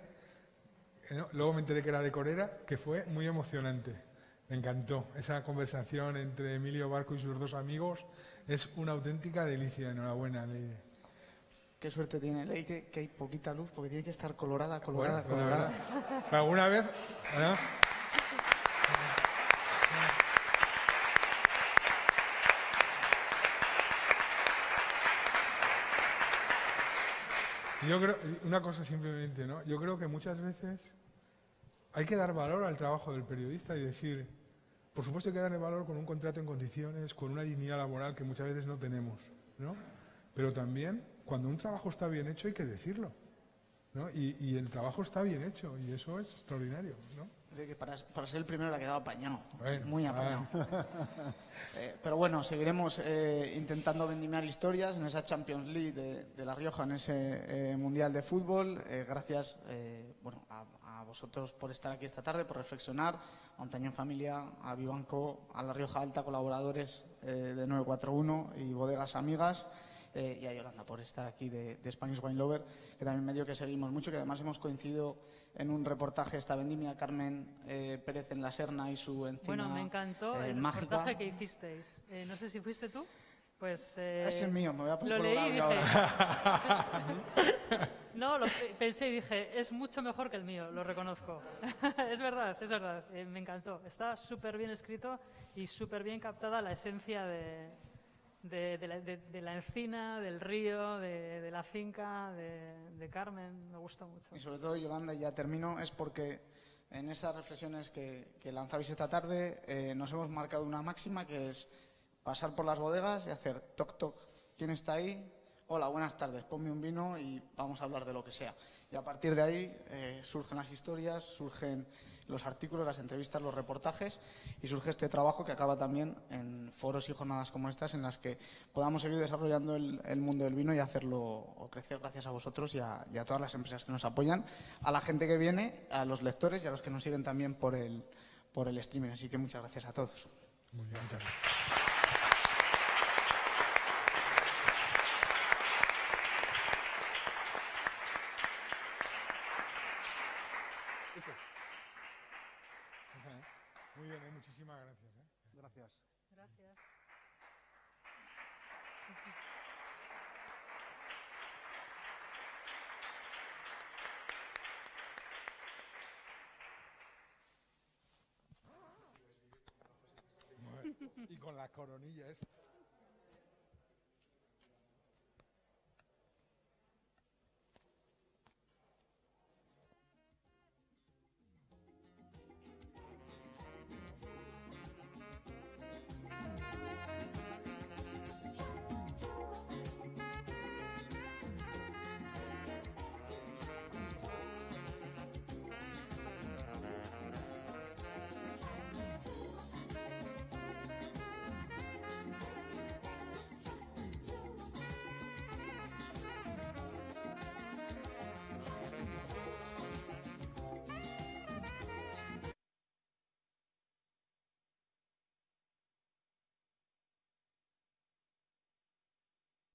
Speaker 4: luego me enteré que era de Corera, que fue muy emocionante. Me encantó. Esa conversación entre Emilio Barco y sus 2 amigos es una auténtica delicia. Enhorabuena, Leire.
Speaker 10: Qué suerte tiene Leire, que hay poquita luz, porque tiene que estar colorada.
Speaker 4: Bueno, ¿alguna vez? ¿No? Yo creo, una cosa simplemente, ¿no? Yo creo que muchas veces hay que dar valor al trabajo del periodista y decir, por supuesto hay que darle valor con un contrato en condiciones, con una dignidad laboral que muchas veces no tenemos, ¿no? Pero también, cuando un trabajo está bien hecho hay que decirlo, ¿no? Y el trabajo está bien hecho y eso es extraordinario, ¿no?
Speaker 10: Así que para ser el primero le ha quedado apañado,
Speaker 4: Bueno,
Speaker 10: muy apañado. Pero bueno, seguiremos intentando vendimiar historias en esa Champions League de La Rioja, en ese Mundial de Fútbol. Gracias bueno, a vosotros por estar aquí esta tarde, por reflexionar, a Ontañón Familia, a Vivanco, a La Rioja Alta, colaboradores de 941 y Bodegas Amigas. Y a Yolanda por estar aquí de Spanish Wine Lover, que también medio que seguimos mucho, que además hemos coincidido en un reportaje esta vendimia, Carmen Pérez en La Serna y su encina
Speaker 3: Bueno, me encantó el
Speaker 10: mágica.
Speaker 3: reportaje que hicisteis. No sé si fuiste tú. Pues,
Speaker 10: Es el mío, me voy a
Speaker 3: lo leí y dije...
Speaker 10: ahora.
Speaker 3: No, pensé y dije, es mucho mejor que el mío, lo reconozco. Es verdad, me encantó. Está súper bien escrito y súper bien captada la esencia de la encina, del río, de la finca, de Carmen. Me gustó mucho.
Speaker 10: Y sobre todo, Yolanda, y ya termino, es porque en estas reflexiones que lanzabais esta tarde nos hemos marcado una máxima que es pasar por las bodegas y hacer toc toc. ¿Quién está ahí? Hola, buenas tardes, ponme un vino y vamos a hablar de lo que sea. Y a partir de ahí surgen las historias, surgen los artículos, las entrevistas, los reportajes y surge este trabajo que acaba también en foros y jornadas como estas en las que podamos seguir desarrollando el mundo del vino y hacerlo crecer gracias a vosotros y a todas las empresas que nos apoyan, a la gente que viene, a los lectores y a los que nos siguen también por el streaming. Así que muchas gracias a todos.
Speaker 4: Muy bien, muchas gracias. Muy bien, muchísimas gracias.
Speaker 7: Gracias.
Speaker 3: Gracias.
Speaker 4: Y con la coronilla esta.